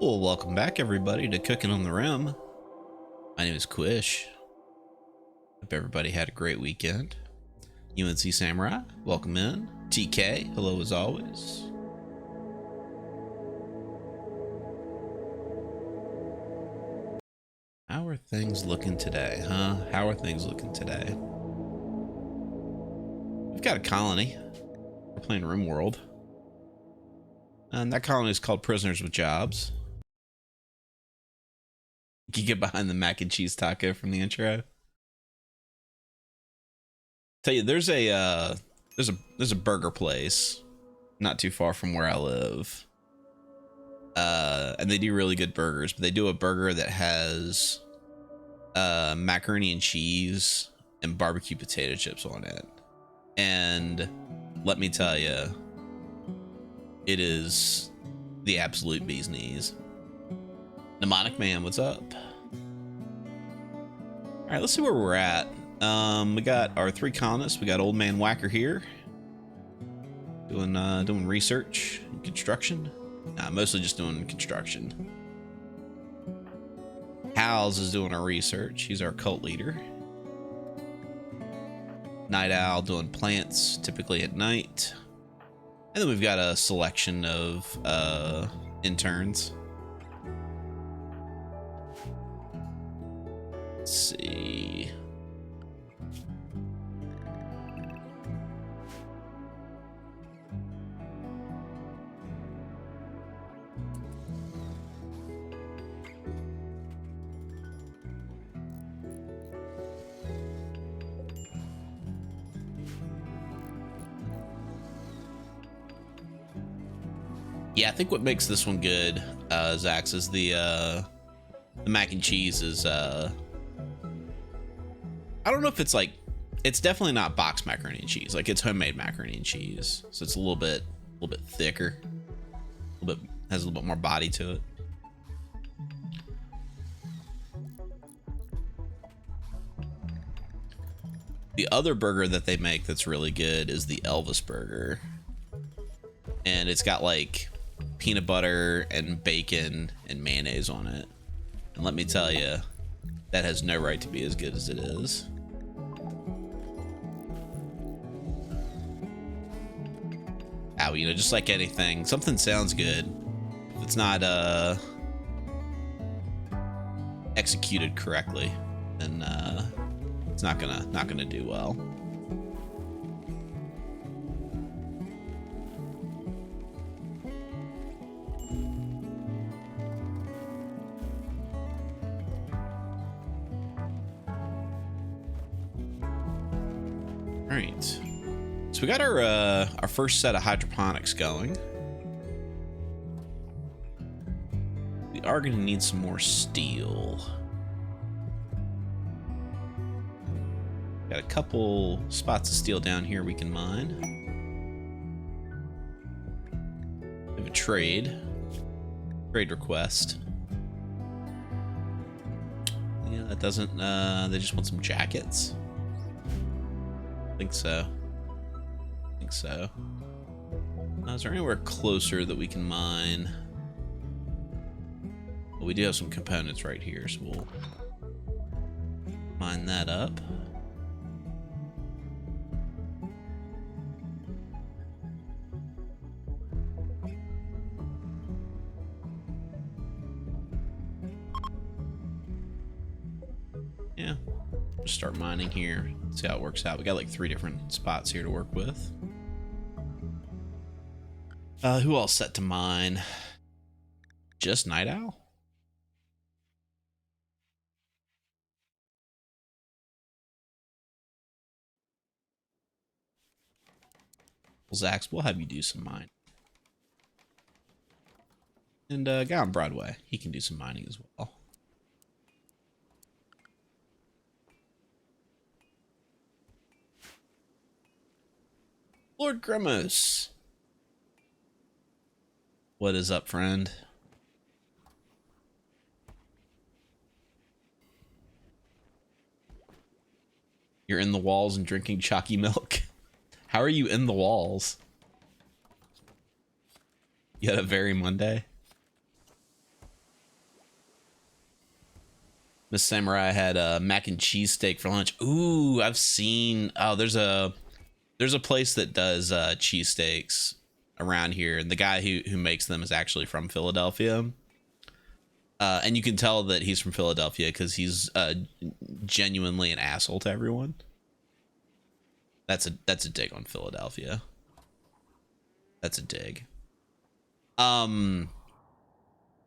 Well, welcome back everybody to Cooking on the Rim. My name is Quish. Hope everybody had a great weekend. UNC Samurai, welcome in. TK, hello as always. How are things looking today, huh? How are things looking today? We've got a colony. We're playing Rimworld. And that colony is called Prisoners with Jobs. You get behind the mac and cheese taco from the intro. Tell you, there's a burger place not too far from where I live. And they do really good burgers, but they do a burger that has macaroni and cheese and barbecue potato chips on it. And let me tell you, it is the absolute bee's knees. Mnemonic Man, what's up? All right, let's see where we're at. We got our 3 colonists. We got Old Man Whacker here, doing research and construction. Nah, mostly just doing construction. Howls is doing our research. He's our cult leader. Night Owl doing plants, typically at night. And then we've got a selection of interns. Let's see. Yeah, I think what makes this one good, Zax, is the mac and cheese is I don't know if it's like, it's definitely not boxed macaroni and cheese. Like, it's homemade macaroni and cheese, so it's a little bit thicker, has a little bit more body to it. The other burger that they make that's really good is the Elvis burger, and it's got like peanut butter and bacon and mayonnaise on it. And let me tell you, that has no right to be as good as it is. Ow, you know, just like anything, something sounds good. If it's not executed correctly, then it's not gonna do well. All right, so we got our first set of hydroponics going. We are gonna need some more steel. Got a couple spots of steel down here we can mine. We have a trade request. Yeah, that doesn't, they just want some jackets. I think so. Is there anywhere closer that we can mine? Well, we do have some components right here, so we'll mine that up. Yeah, just start mining here. See how it works out. We got like 3 different spots here to work with. Who else set to mine? Just Night Owl? Well, Zax, we'll have you do some mining. And guy on Broadway, he can do some mining as well. Lord Grimmos. What is up, friend? You're in the walls and drinking chalky milk. How are you in the walls? You had a very Monday? Miss Samurai had a mac and cheese steak for lunch. Ooh, I've seen. Oh, there's a place that does cheesesteaks around here, and the guy who makes them is actually from Philadelphia. And you can tell that he's from Philadelphia because he's genuinely an asshole to everyone. That's a dig on Philadelphia. That's a dig.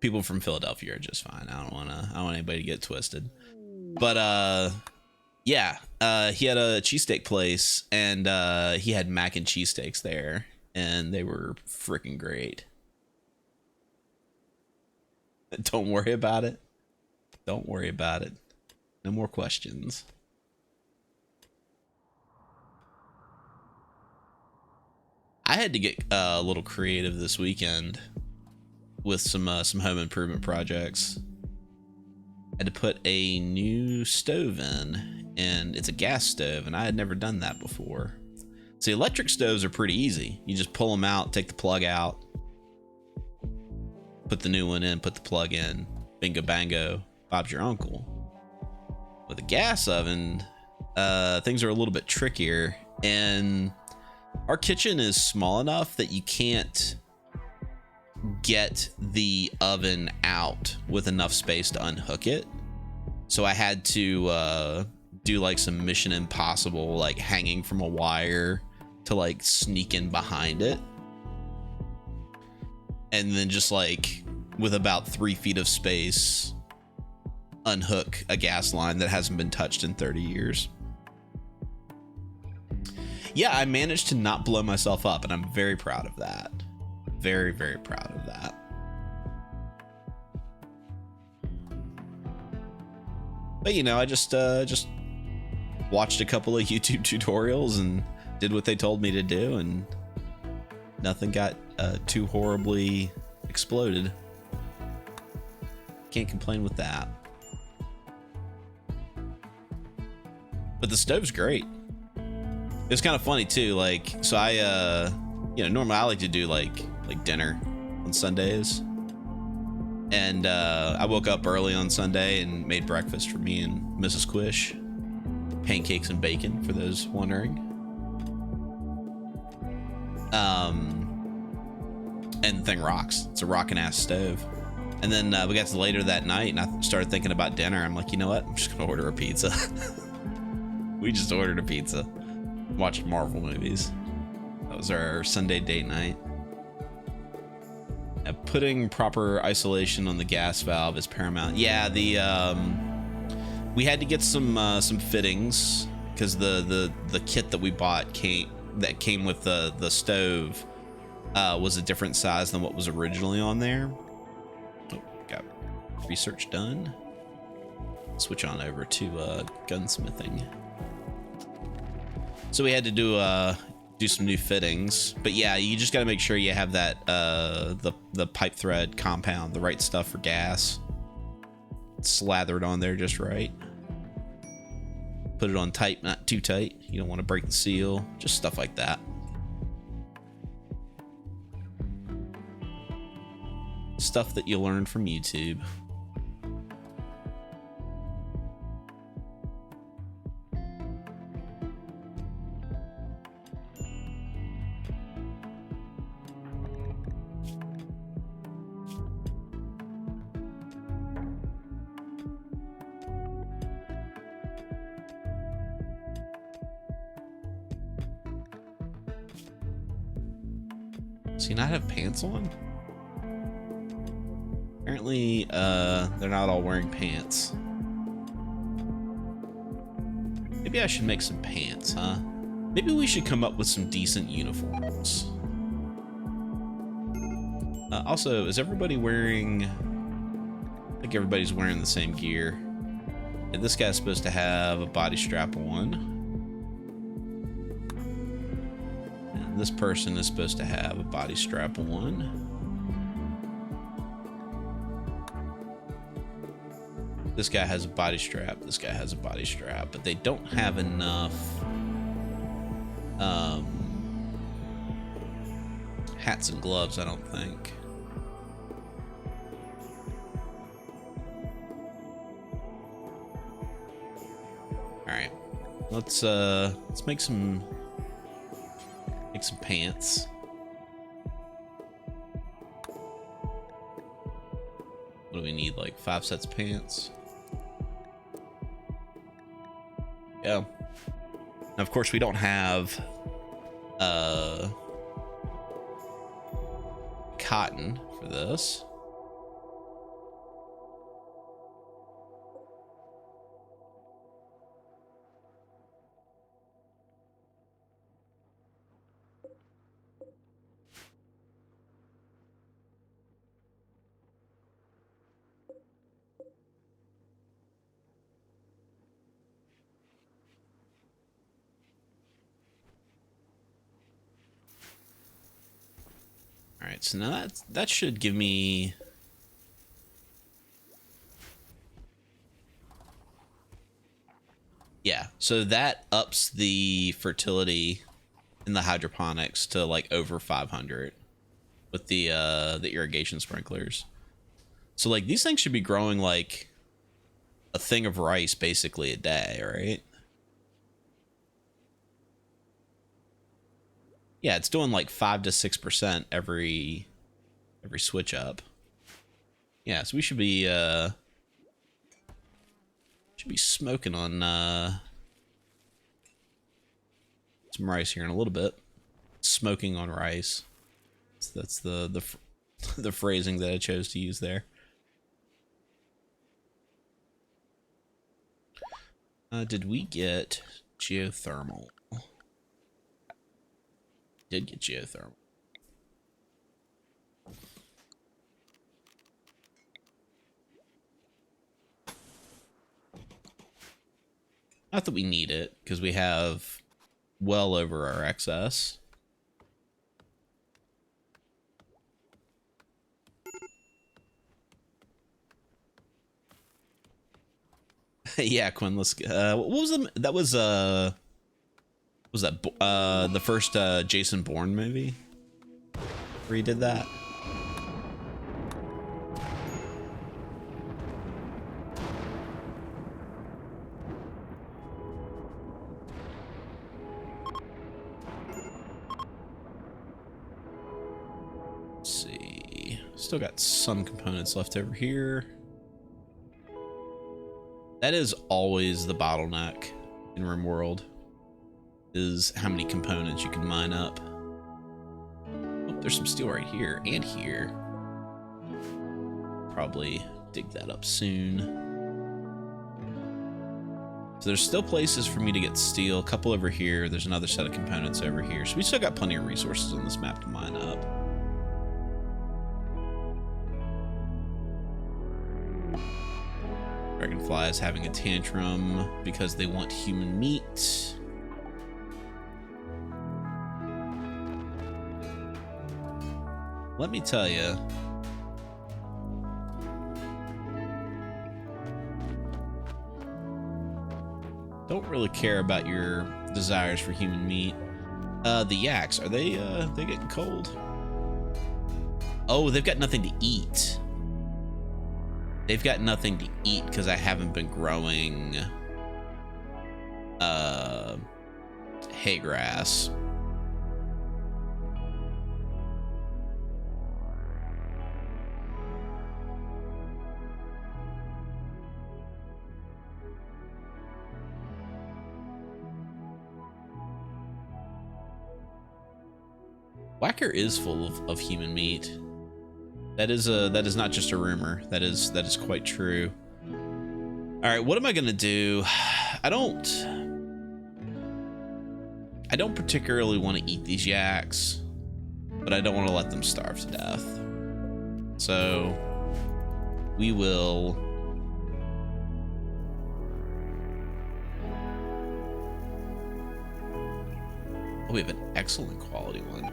People from Philadelphia are just fine. I don't want anybody to get twisted. But yeah, he had a cheesesteak place, and he had mac and cheesesteaks there, and they were freaking great. Don't worry about it. Don't worry about it. No more questions. I had to get a little creative this weekend with some home improvement projects. I had to put a new stove in, and it's a gas stove, and I had never done that before. See, electric stoves are pretty easy. You just pull them out, take the plug out, put the new one in, put the plug in, bingo bango, Bob's your uncle. With a gas oven, things are a little bit trickier, and our kitchen is small enough that you can't get the oven out with enough space to unhook it. So I had to do like some Mission Impossible, like hanging from a wire to like sneak in behind it. And then just like with about 3 feet of space, unhook a gas line that hasn't been touched in 30 years. Yeah, I managed to not blow myself up, and I'm very proud of that. Very, very proud of that. But you know, I just watched a couple of YouTube tutorials and did what they told me to do, and nothing got too horribly exploded. Can't complain with that. But the stove's great. It's kind of funny too, like, so I normally I like to do like dinner on Sundays, and I woke up early on Sunday and made breakfast for me and Mrs. Quish, pancakes and bacon for those wondering. And the thing rocks. It's a rockin' ass stove. And then we got to later that night, and I started thinking about dinner. I'm like, you know what? I'm just gonna order a pizza. We just ordered a pizza. Watched Marvel movies. That was our Sunday date night. Putting proper isolation on the gas valve is paramount. Yeah, we had to get some fittings because the kit that we bought came with the stove was a different size than what was originally on there. Oh, got research done. Switch on over to gunsmithing. So we had to do some new fittings, but yeah, you just got to make sure you have that the pipe thread compound, the right stuff for gas, slathered on there just right. Put it on tight, not too tight. You don't want to break the seal, just stuff like that. Stuff that you learn from YouTube. Does he not have pants on? Apparently, they're not all wearing pants. Maybe I should make some pants, huh? Maybe we should come up with some decent uniforms. Also, is everybody wearing... I think everybody's wearing the same gear. And this guy's supposed to have a body strap on. This person is supposed to have a body strap on. This guy has a body strap. This guy has a body strap, but they don't have enough hats and gloves, I don't think. Let's make some pants. What do we need? Like 5 sets of pants. Yeah. Now, of course, we don't have cotton for this. All right, so now that should give me yeah, so that ups the fertility in the hydroponics to like over 500 with the irrigation sprinklers. So like these things should be growing like a thing of rice basically a day, right? Yeah, it's doing like 5 to 6% every switch up. Yeah, so we should be smoking on some rice here in a little bit. Smoking on rice. So that's the phrasing that I chose to use there. Did we get geothermal? Did get geothermal. Not that we need it, because we have well over our excess. Yeah, Quinn, let's what was that was that the first Jason Bourne movie where he did that? Let's see, still got some components left over here. That is always the bottleneck in Rimworld, is how many components you can mine up. Oh, there's some steel right here and here. Probably dig that up soon. So there's still places for me to get steel. A couple over here. There's another set of components over here. So we still got plenty of resources on this map to mine up. Dragonfly is having a tantrum because they want human meat. Let me tell you, don't really care about your desires for human meat. The yaks, are they getting cold? Oh, they've got nothing to eat. They've got nothing to eat because I haven't been growing hay grass. Whacker is full of human meat. That is not just a rumor. That is quite true. All right, what am I gonna do? I don't particularly want to eat these yaks, but I don't want to let them starve to death. So we will. Oh, we have an excellent quality one.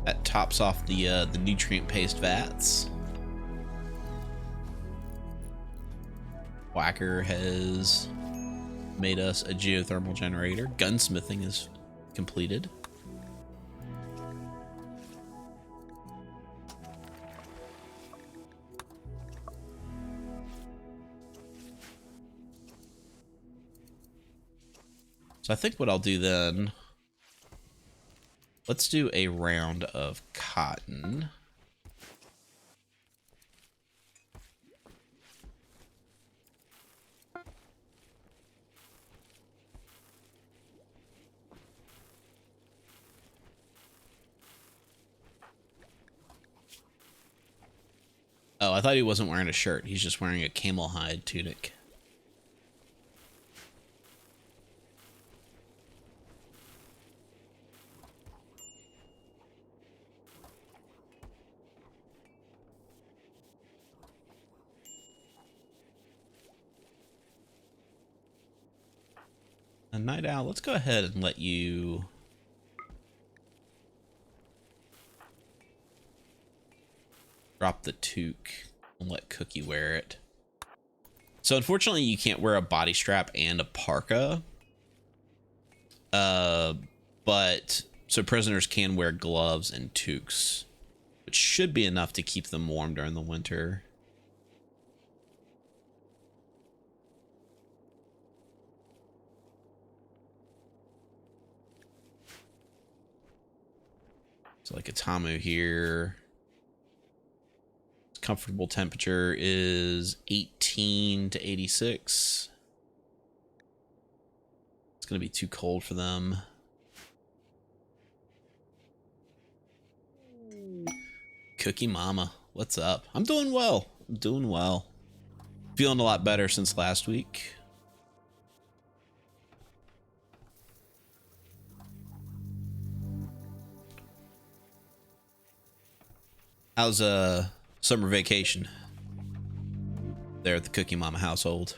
That tops off the nutrient paste vats. Whacker has made us a geothermal generator. Gunsmithing is completed. So I think what I'll do then, let's do a round of cotton. Oh, I thought he wasn't wearing a shirt. He's just wearing a camel hide tunic. A night owl, let's go ahead and let you drop the toque and let Cookie wear it. So unfortunately you can't wear a body strap and a parka. But so prisoners can wear gloves and toques, which should be enough to keep them warm during the winter. So like a Tamu here. Its comfortable temperature is 18 to 86. It's going to be too cold for them. Cookie Mama, what's up? I'm doing well. I'm doing well. Feeling a lot better since last week. How's summer vacation there at the Cookie Mama household?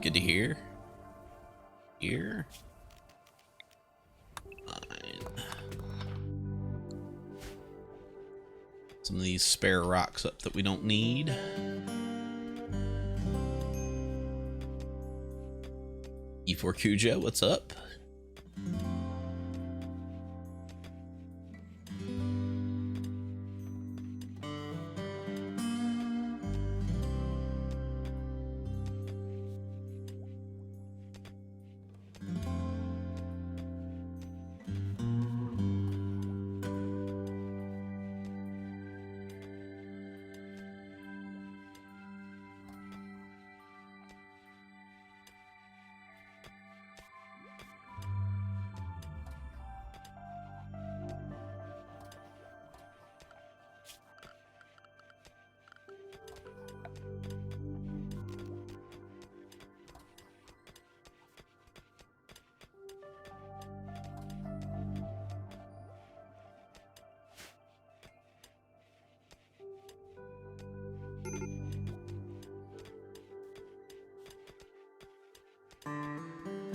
Good to hear. Here. Fine. Some of these spare rocks up that we don't need. E4 Cujo, what's up?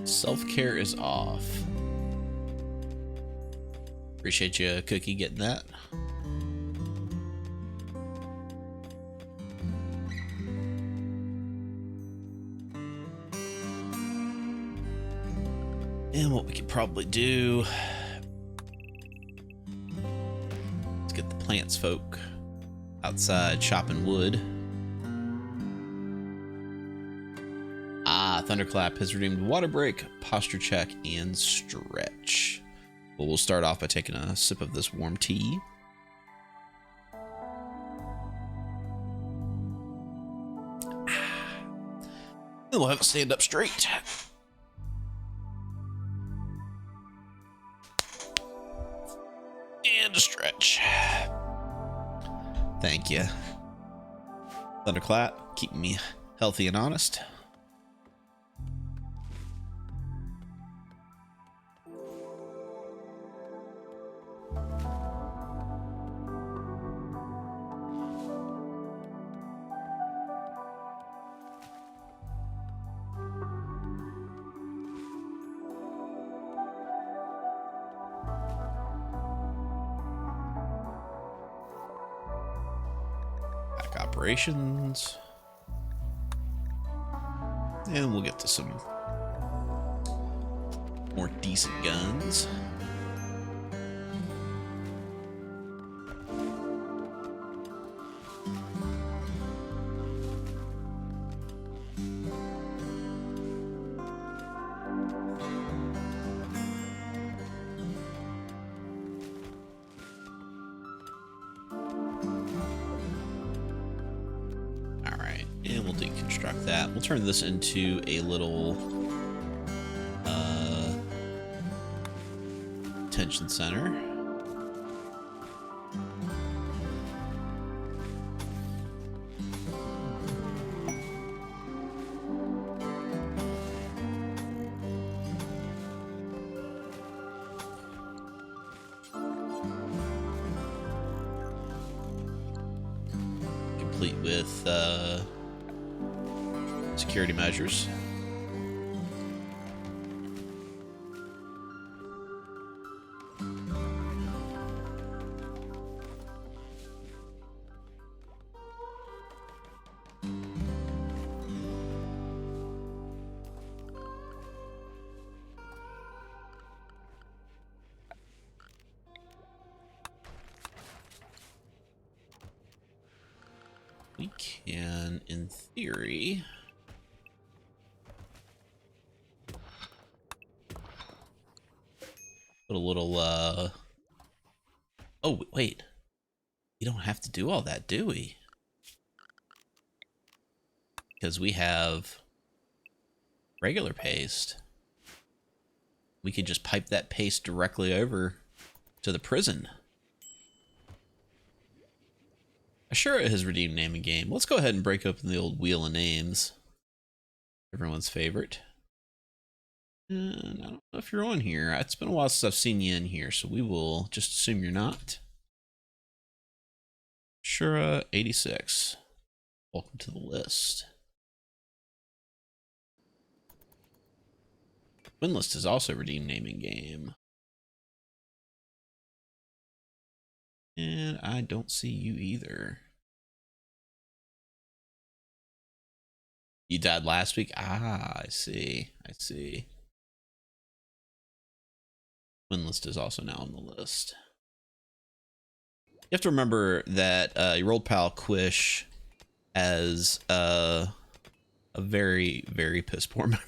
Self-care is off. Appreciate you, Cookie, getting that. And what we could probably do, let's get the plants folk outside chopping wood. Thunderclap has redeemed water break, posture check, and stretch. Well, we'll start off by taking a sip of this warm tea. Then we'll have it stand up straight. And a stretch. Thank you. Thunderclap, keeping me healthy and honest. Operations, and we'll get to some more decent guns. And we'll deconstruct that. We'll turn this into a little detention center. Complete with security measures. We can, in theory, put a little, oh, wait. You don't have to do all that, do we? Because we have regular paste. We could just pipe that paste directly over to the prison. Ashura has redeemed name and game. Let's go ahead and break open the old wheel of names. Everyone's favorite. And I don't know if you're on here. It's been a while since I've seen you in here, so we will just assume you're not. Shura 86. Welcome to the list. Winlist has also redeemed name and game. And I don't see you either. You died last week? Ah, I see. I see. Winlist is also now on the list. You have to remember that your old pal Quish has a very, very piss poor memory.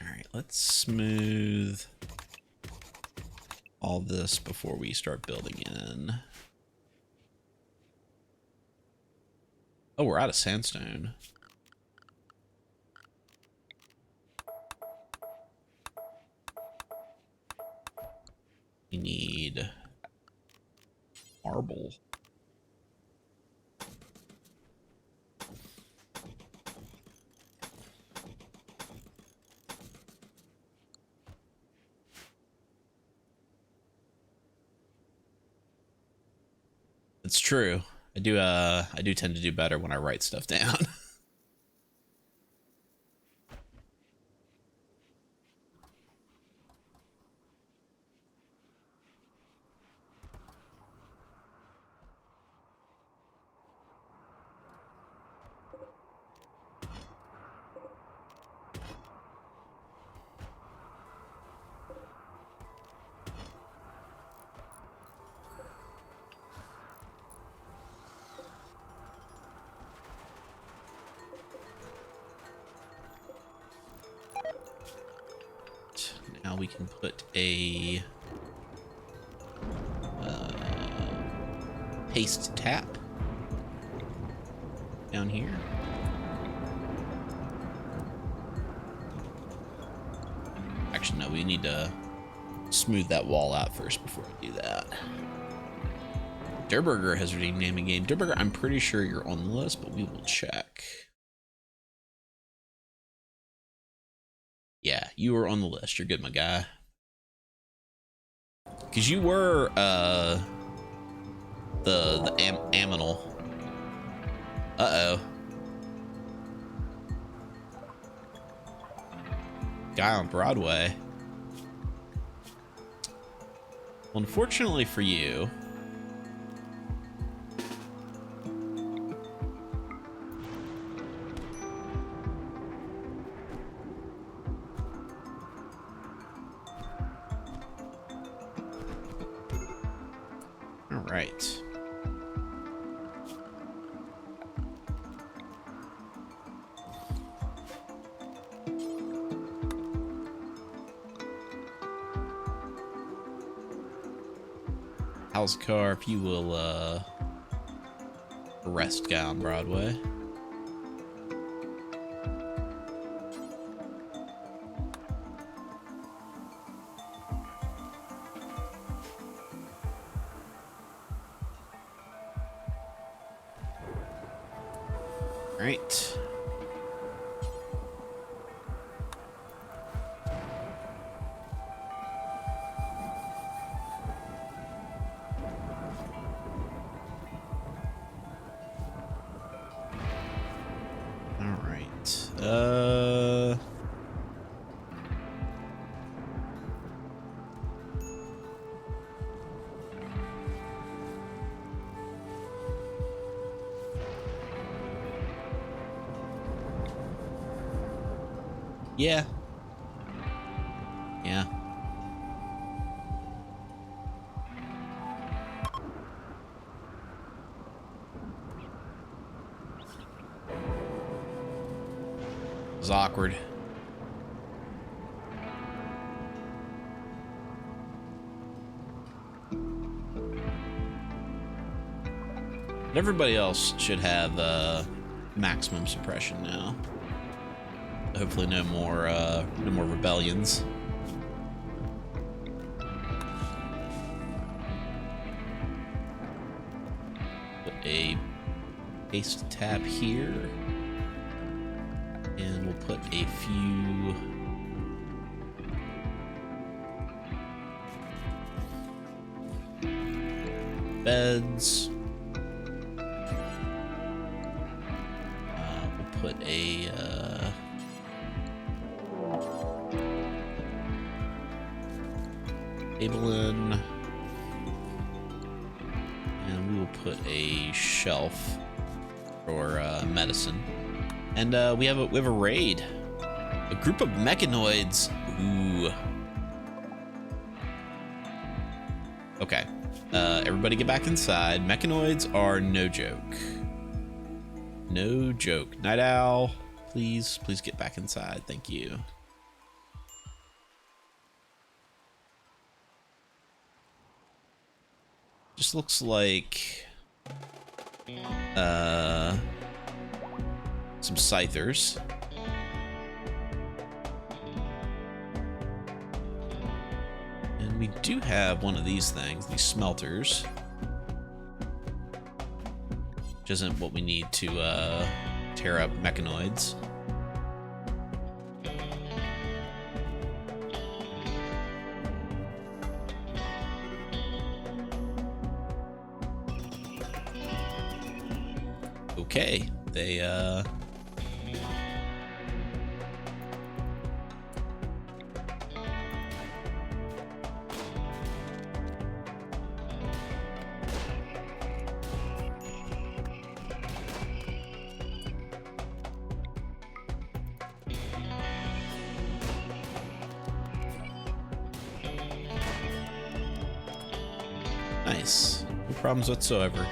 Alright, let's smooth all this before we start building in. Oh, we're out of sandstone. We need marble. It's true. I do tend to do better when I write stuff down. Now we can put a paste tap down here. actually, no, we need to smooth that wall out first before we do that. Durburger has redeemed naming game. Durburger, I'm pretty sure you're on the list, but we will check. Yeah, you were on the list. You're good, my guy. Because you were, the aminal. Uh-oh. Guy on Broadway. Well, unfortunately for you, all right. How's the car? If you will, arrest guy on Broadway. All right. Yeah. Yeah. It was awkward. But everybody else should have maximum suppression now. Hopefully no more rebellions. Put a paste tab here. And we'll put a few beds. We'll put a table in, and we will put a shelf for medicine. And we have a raid, a group of mechanoids. Ooh. Okay, everybody get back inside. Mechanoids are no joke. No joke. Night Owl, please get back inside. Thank you. Just looks like some scythers. And we do have one of these things, these smelters. Which isn't what we need to tear up mechanoids. Okay, they nice. No problems whatsoever.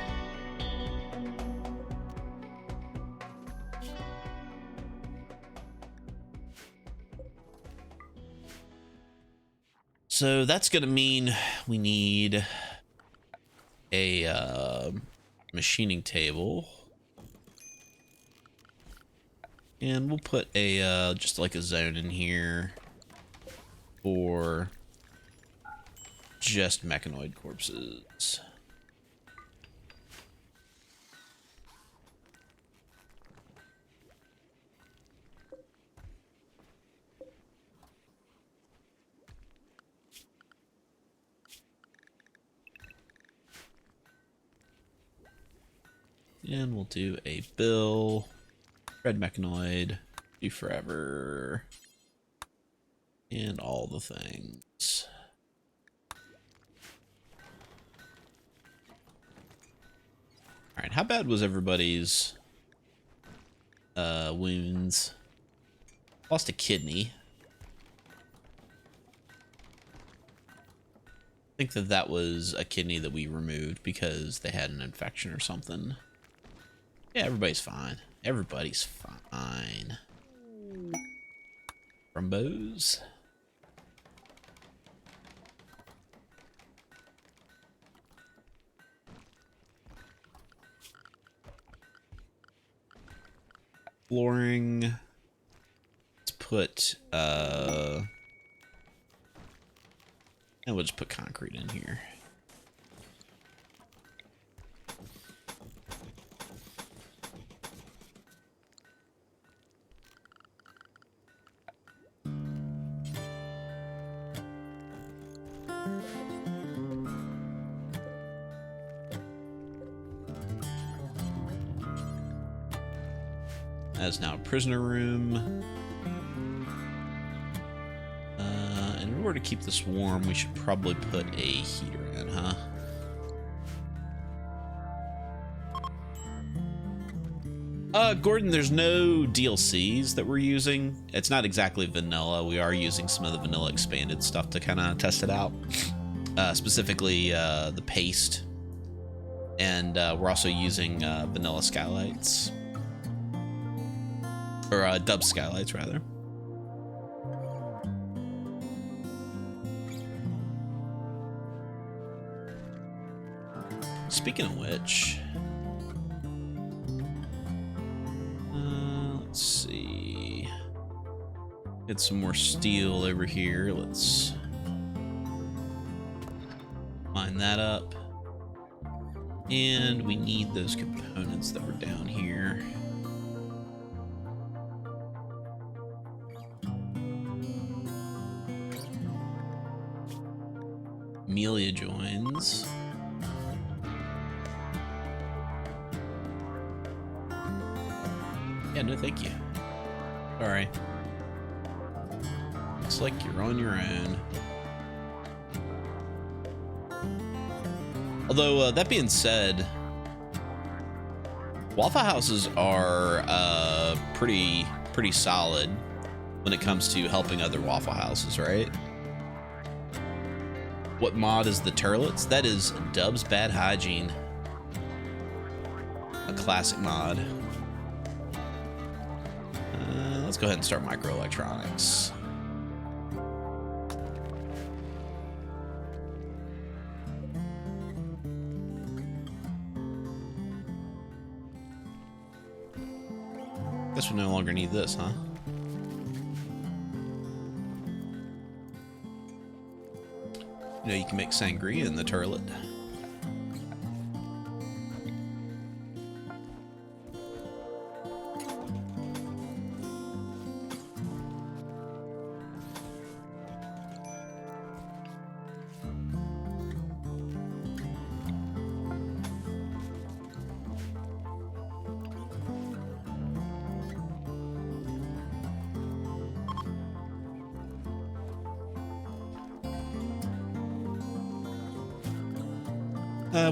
So that's gonna mean we need a machining table, and we'll put a just like a zone in here, for just mechanoid corpses. And we'll do a bill, red mechanoid, do forever, and all the things. All right, how bad was everybody's wounds? Lost a kidney. I think that was a kidney that we removed because they had an infection or something. Yeah, everybody's fine. Everybody's fine. Rumbos. Flooring. Let's put and we'll just put concrete in here. That is now a prisoner room. In order to keep this warm, we should probably put a heater in, huh? Gordon, there's no DLCs that we're using. It's not exactly vanilla. We are using some of the vanilla expanded stuff to kind of test it out. Specifically, the paste. And we're also using vanilla skylights. Or dub skylights, rather. Speaking of which, let's see. Get some more steel over here. Let's mine that up. And we need those components that were down here. Amelia joins. Yeah, no thank you. Sorry. Looks like you're on your own. Although, that being said, Waffle Houses are pretty solid when it comes to helping other Waffle Houses, right? What mod is the turlets? That is Dub's Bad Hygiene. A classic mod. Let's go ahead and start microelectronics. Guess we no longer need this, huh? You know, you can make sangria in the turlet.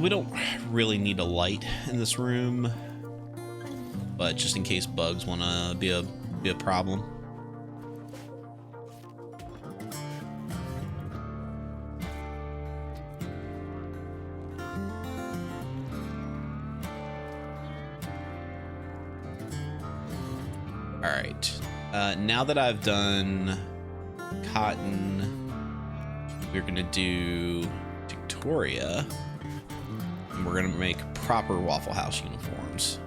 We don't really need a light in this room, but just in case bugs want to be a problem. All right. Now that I've done cotton, we're gonna do Victoria. And we're gonna make proper Waffle House uniforms.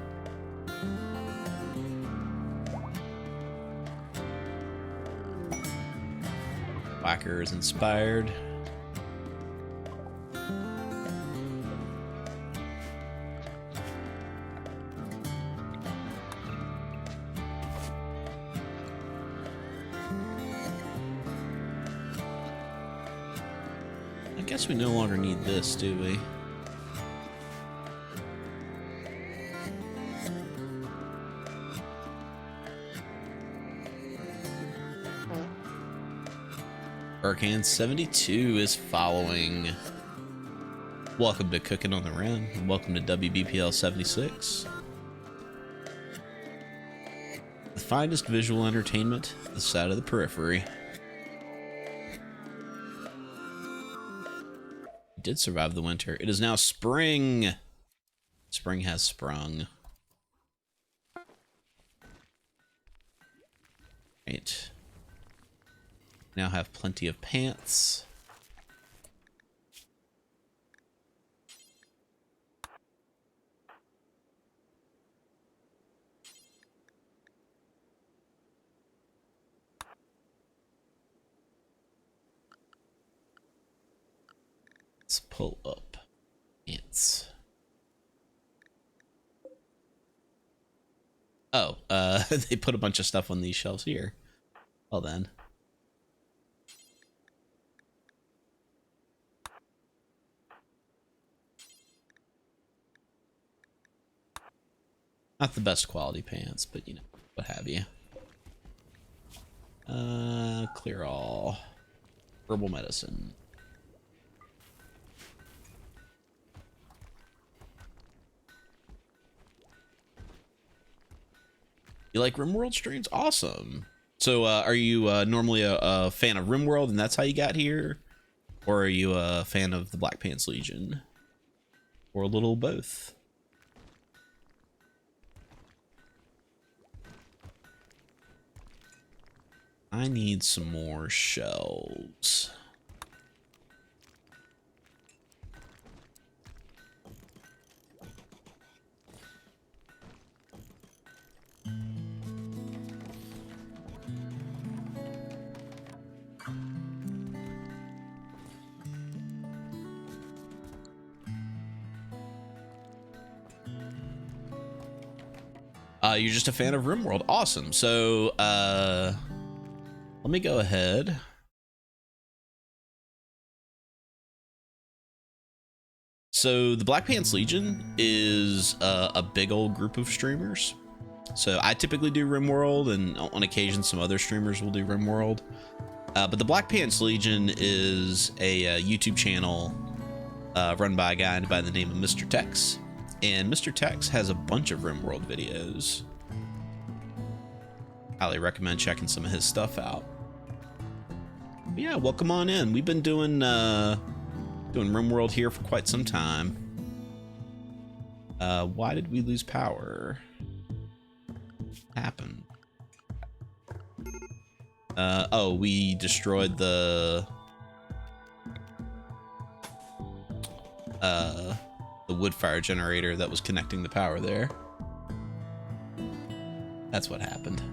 Whacker is inspired. I guess we no longer need this, do we? Hurricane 72 is following. Welcome to Cookin on the Rim, and welcome to WBPL 76. The finest visual entertainment this side of the periphery. It did survive the winter. It is now spring. Spring has sprung. Right. Now have plenty of pants. Let's pull up pants. Oh, they put a bunch of stuff on these shelves here. Well then. Not the best quality pants, but you know, what have you. Clear all. Herbal medicine. You like Rimworld streams? Awesome. So, are you normally a fan of Rimworld and that's how you got here? Or are you a fan of the Black Pants Legion? Or a little both? I need some more shells. You're just a fan of Rimworld. Awesome. So, let me go ahead. So the Black Pants Legion is a big old group of streamers. So I typically do Rimworld, and on occasion some other streamers will do Rimworld. But the Black Pants Legion is a YouTube channel run by a guy by the name of Mr. Tex. And Mr. Tex has a bunch of Rimworld videos. Highly recommend checking some of his stuff out. But yeah, welcome on in. We've been doing Rimworld here for quite some time. Why did we lose power? What happened? Oh, we destroyed the wood fire generator that was connecting the power there. That's what happened.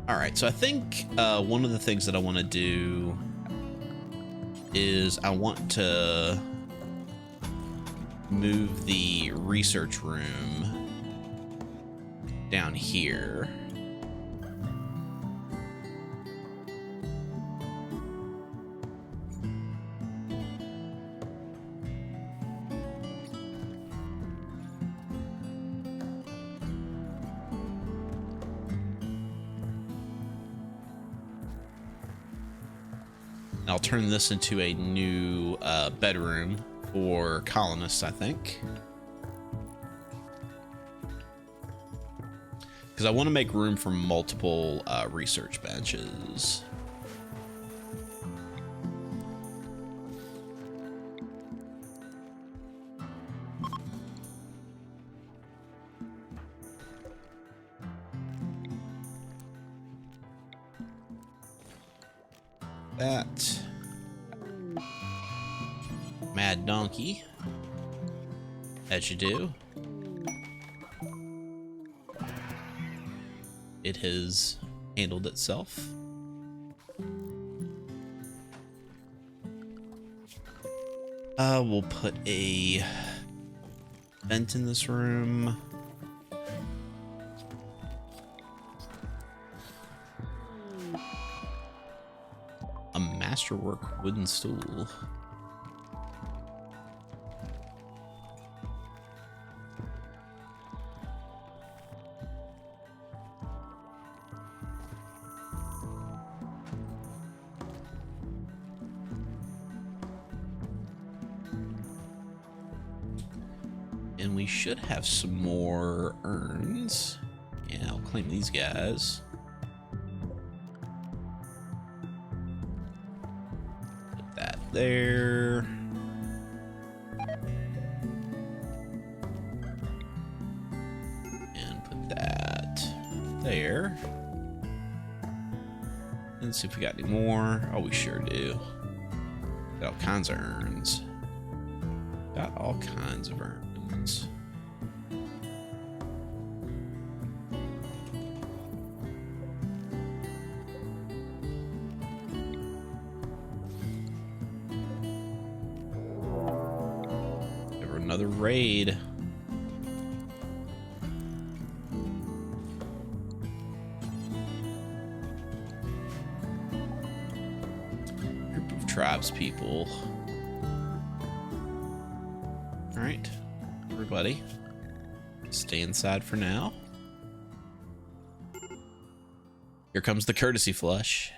All right, so I think one of the things that I want to do is I want to move the research room down here. I'll turn this into a new bedroom for colonists, I think. Because I want to make room for multiple research benches. That mad donkey, as you do. it has handled itself. We'll put a vent in this room. A masterwork wooden stool. And we should have some more urns. Yeah, I'll claim these guys. Put that there. And put that there. Let's see if we got any more. Oh, we sure do. Got all kinds of urns. Got all kinds of urns. Give her another raid. Group of tribes people. All right, everybody, stay inside for now. Here comes the courtesy flush.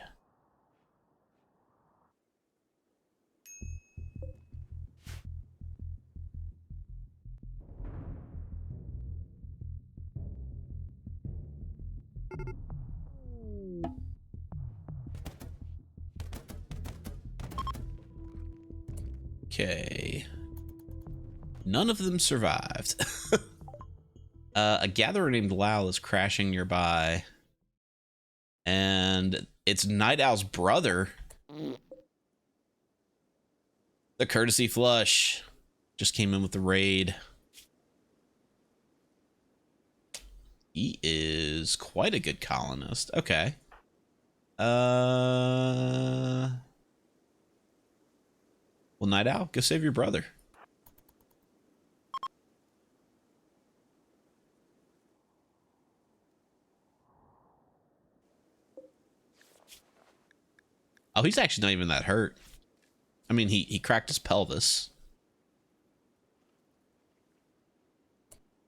Okay. None of them survived. A gatherer named Lal is crashing nearby. And it's Night Owl's brother. The courtesy flush. Just came in with the raid. He is quite a good colonist. Okay. Well, Night Owl, go save your brother. Oh, he's actually not even that hurt. I mean, he cracked his pelvis.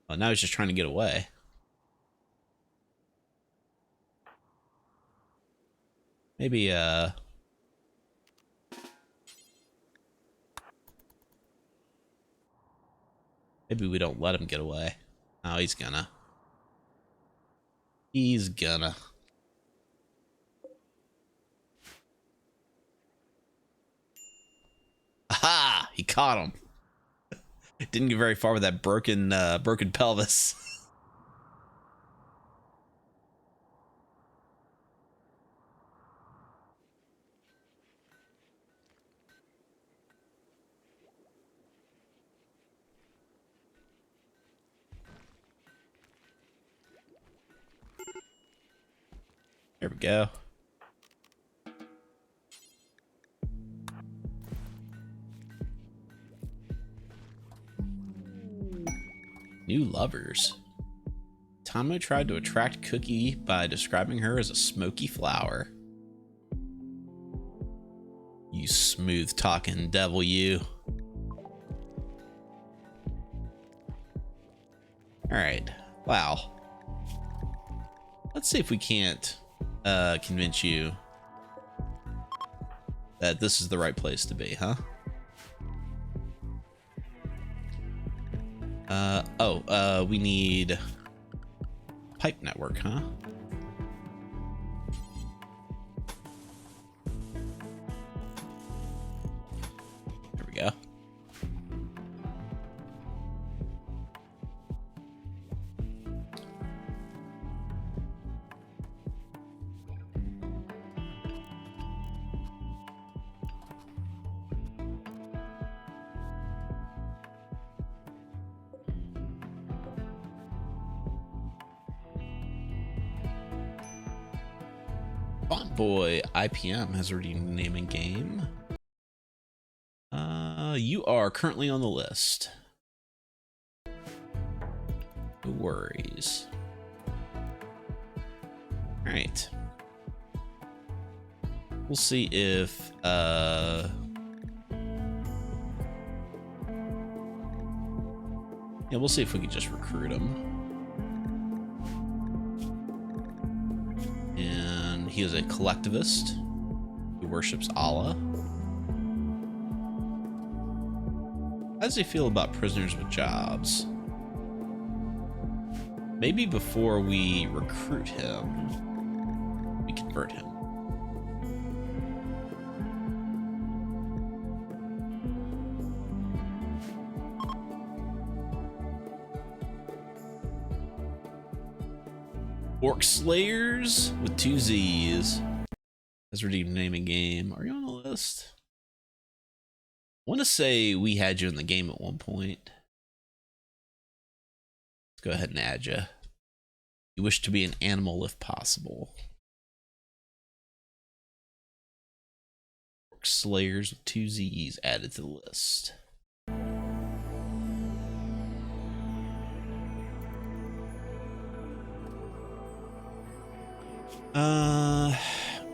Oh, now he's just trying to get away. Maybe, maybe we don't let him get away. Oh, he's gonna. He's gonna. Aha! He caught him. Didn't get very far with that broken pelvis. There we go. New lovers. Tomo tried to attract Cookie by describing her as a smoky flower. You smooth-talking devil, you. Alright. Wow. Let's see if we can't convince you that this is the right place to be, huh? We need pipe network, huh? There we go. Font Boy IPM has already named a game. You are currently on the list. No worries. All right. We'll see if yeah, we'll see if we can just recruit him. And he is a collectivist who worships Allah. How does he feel about prisoners with jobs? Maybe before we recruit him, we convert him. Orc Slayers with 2 Z's. That's redeemed name and game. Are you on the list? I want to say we had you in the game at one point. Let's go ahead and add you. You wish to be an animal if possible. Orc Slayers with 2 Z's added to the list.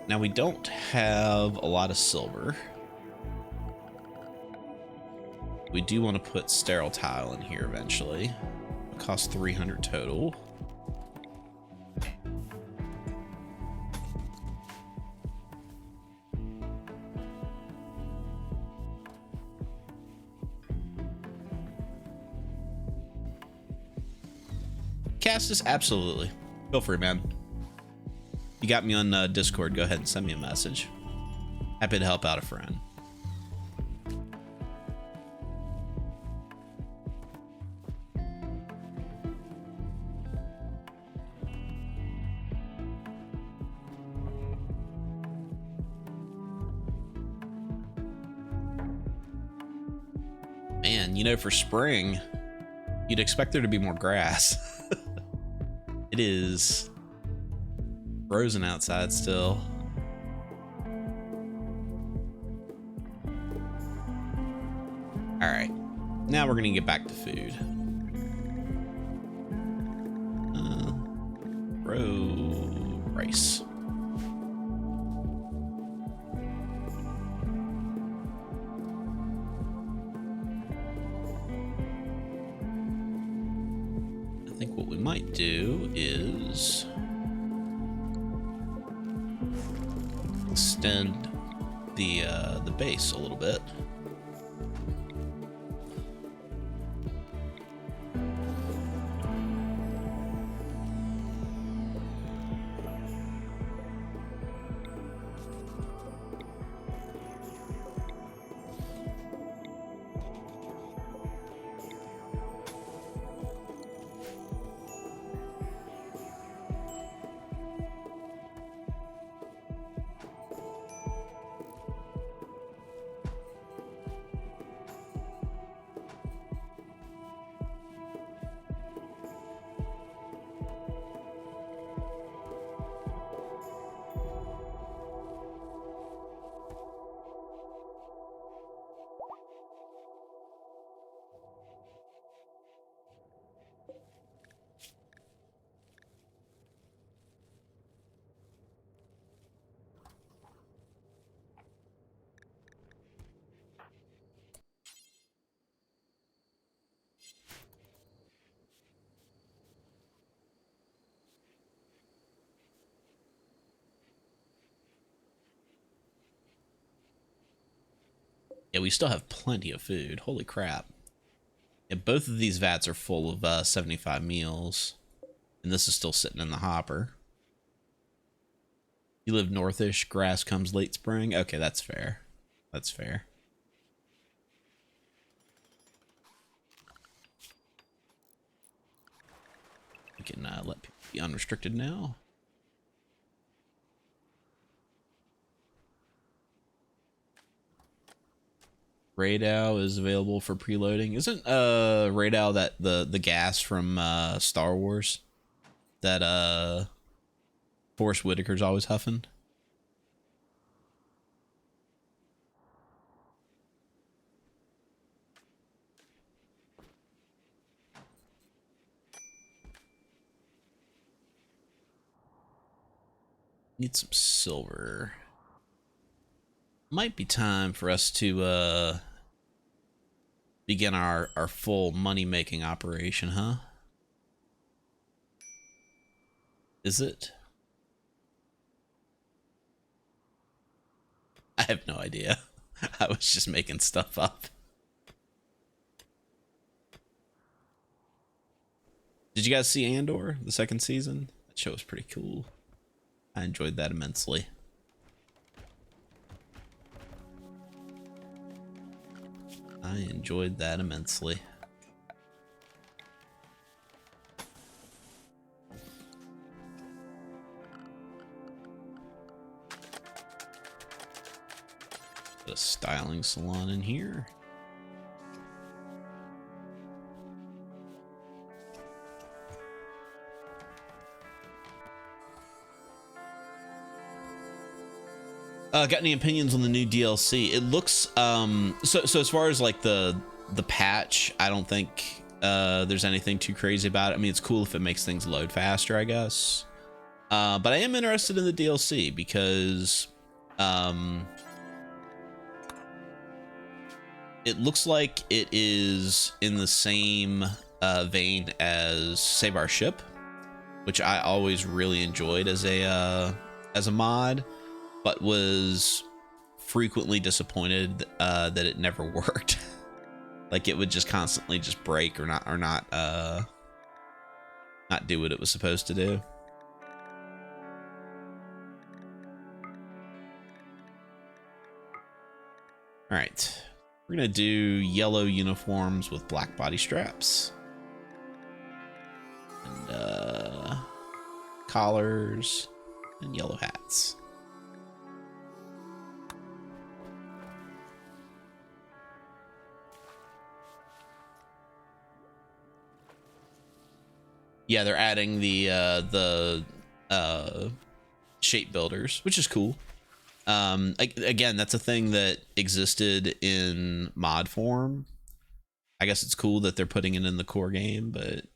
Now we don't have a lot of silver. We do want to put sterile tile in here eventually. It costs 300 total. Castus, absolutely. Feel free, man. You got me on Discord. Go ahead and send me a message. Happy to help out a friend. Man, you know, for spring, you'd expect there to be more grass. It is frozen outside still. All right, now we're gonna get back to food. Grow rice. I think what we might do is extend the base a little bit. Yeah, we still have plenty of food. Holy crap. Yeah, both of these vats are full of 75 meals. And this is still sitting in the hopper. You live northish, grass comes late spring. Okay, that's fair. That's fair. We can let people be unrestricted now. Radau is available for preloading. Isn't Radau that the gas from Star Wars that Forrest Whitaker's always huffing? Need some silver. Might be time for us to begin our full money-making operation, huh? Is it? I have no idea. I was just making stuff up. Did you guys see Andor, the second season? That show was pretty cool. I enjoyed that immensely. I enjoyed that immensely. Put a styling salon in here. Got any opinions on the new DLC? It looks so as far as like the patch, I don't think there's anything too crazy about it. I mean, it's cool if it makes things load faster, I guess. But I am interested in the DLC because it looks like it is in the same vein as Save Our Ship, which I always really enjoyed as a mod, but was frequently disappointed that it never worked. Like it would just constantly just break or not do what it was supposed to do. All right, we're gonna do yellow uniforms with black body straps and collars and yellow hats. Yeah, they're adding the shape builders, which is cool. Again, that's a thing that existed in mod form. I guess it's cool that they're putting it in the core game, but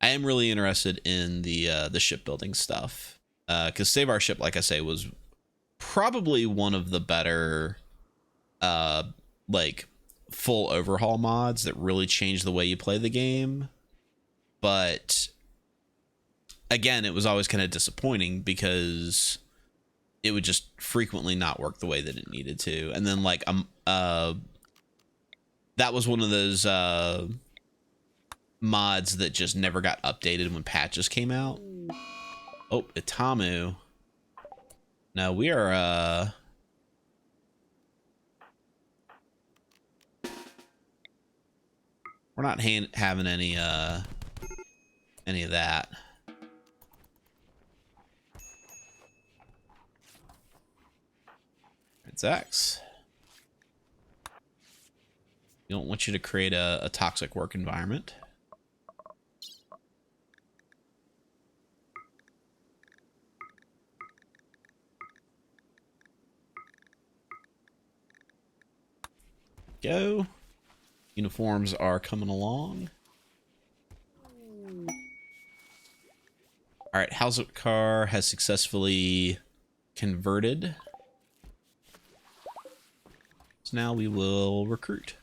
I am really interested in the shipbuilding stuff. Because Save Our Ship, like I say, was probably one of the better like full overhaul mods that really changed the way you play the game. But again, it was always kind of disappointing because it would just frequently not work the way that it needed to. And then like that was one of those mods that just never got updated when patches came out. Oh, Itamu. No, we are we're not having any of that. It's X. We don't want you to create a toxic work environment. Go. Uniforms are coming along. All right, House Car has successfully converted. So now we will recruit.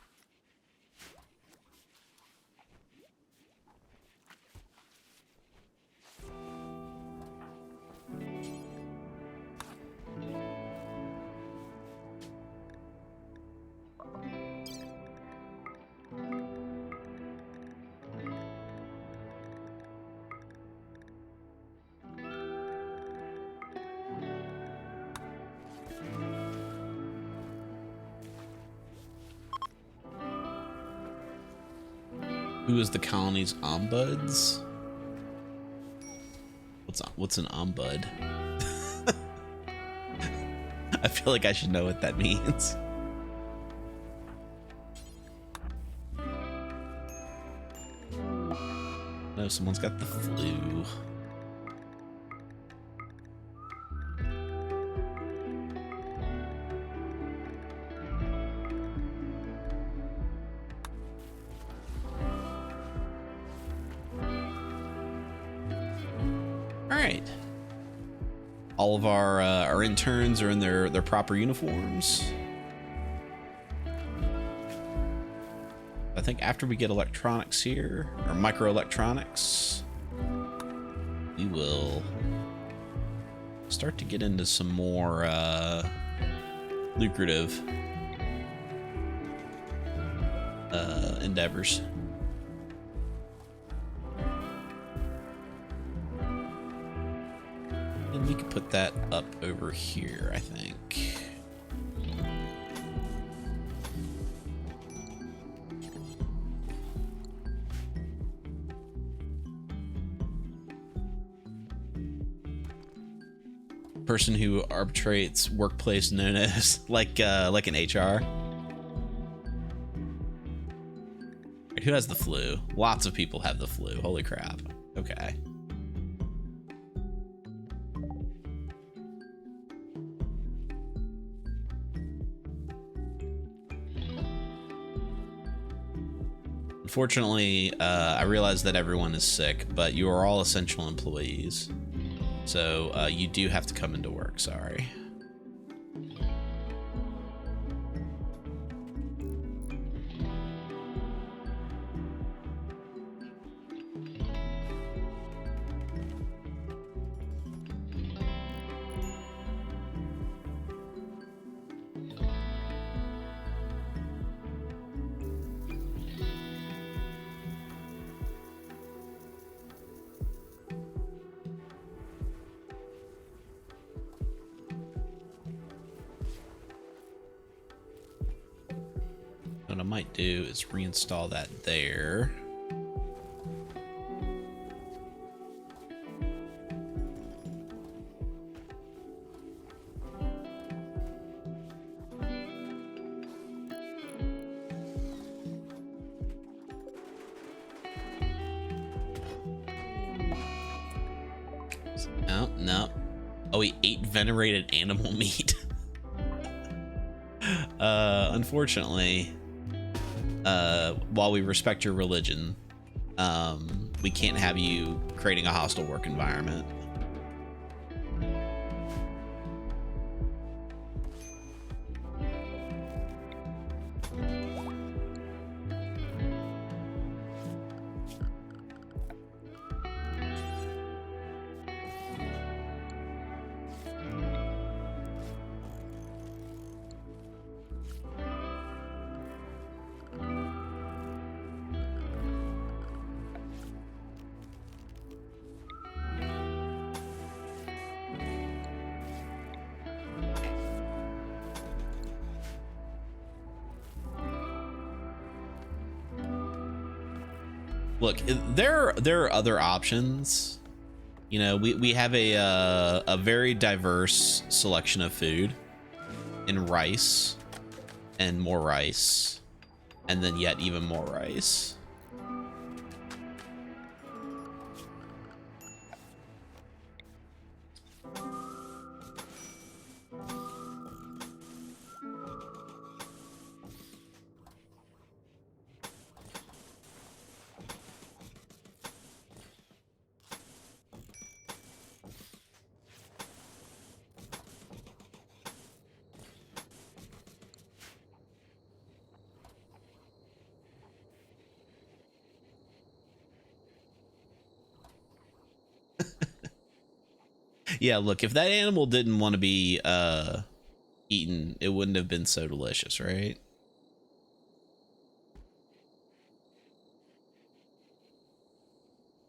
Who is the colony's ombuds? What's an ombud? I feel like I should know what that means. No, someone's got the flu. right. All of our interns are in their proper uniforms. I think after we get electronics here, or microelectronics, we will start to get into some more lucrative endeavors. And we could put that up over here, I think. Person who arbitrates workplace known as like an HR. Who has the flu? Lots of people have the flu. Holy crap. Okay. Unfortunately, I realize that everyone is sick, but you are all essential employees. So you do have to come into work, sorry. What I might do is reinstall that there. No, no. Oh, he ate venerated animal meat. Unfortunately, while we respect your religion, we can't have you creating a hostile work environment. Look, there are other options. You know, we have a very diverse selection of food in rice and more rice and then yet even more rice. Yeah, look, if that animal didn't want to be eaten, it wouldn't have been so delicious, right?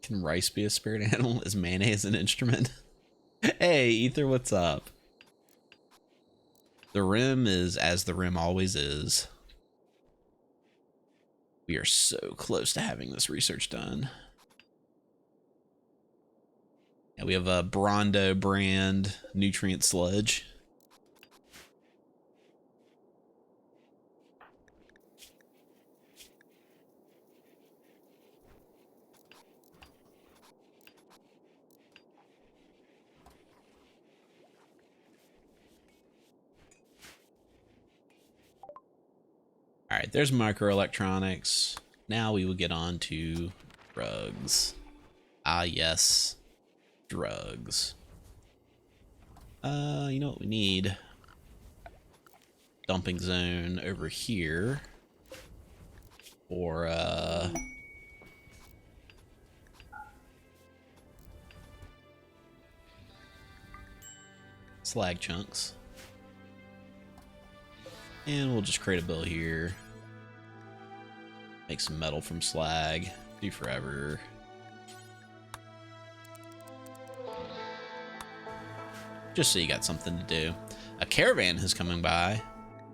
Can rice be a spirit animal? Is mayonnaise an instrument? Hey, Ether, what's up? The rim is as the rim always is. We are so close to having this research done. And we have a Brondo brand nutrient sludge. All right, there's microelectronics. Now we will get on to drugs. Ah, yes. drugs. You know what we need? Dumping zone over here. Or, slag chunks. And we'll just create a bill here. Make some metal from slag. Do forever. Just so you got something to do. A caravan is coming by.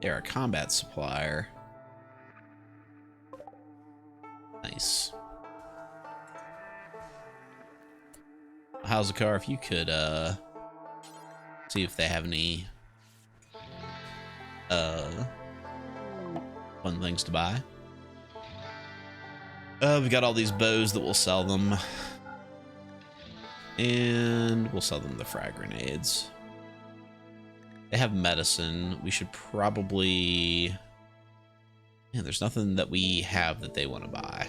They're a combat supplier. Nice. How's the car? If you could see if they have any fun things to buy. We got all these bows that we'll sell them. And we'll sell them the frag grenades. They have medicine. We should probably... Yeah, there's nothing that we have that they want to buy.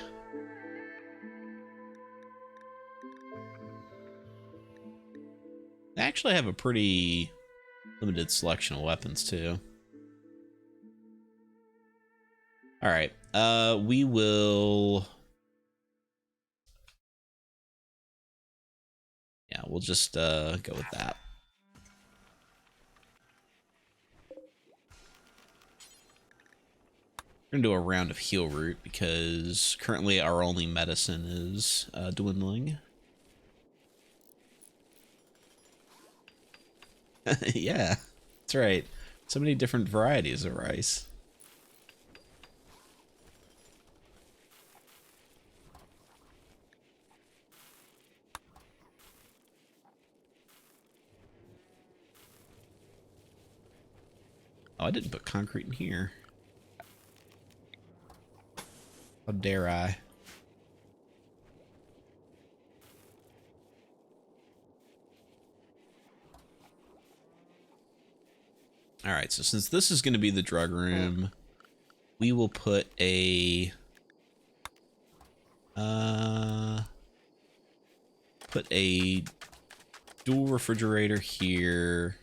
They actually have a pretty limited selection of weapons, too. Alright, we will... Yeah, we'll just go with that. We're gonna do a round of heal root because currently our only medicine is dwindling. Yeah, that's right. So many different varieties of rice. Oh, I didn't put concrete in here. How dare I? Alright, so since this is going to be the drug room, we will put a... dual refrigerator here.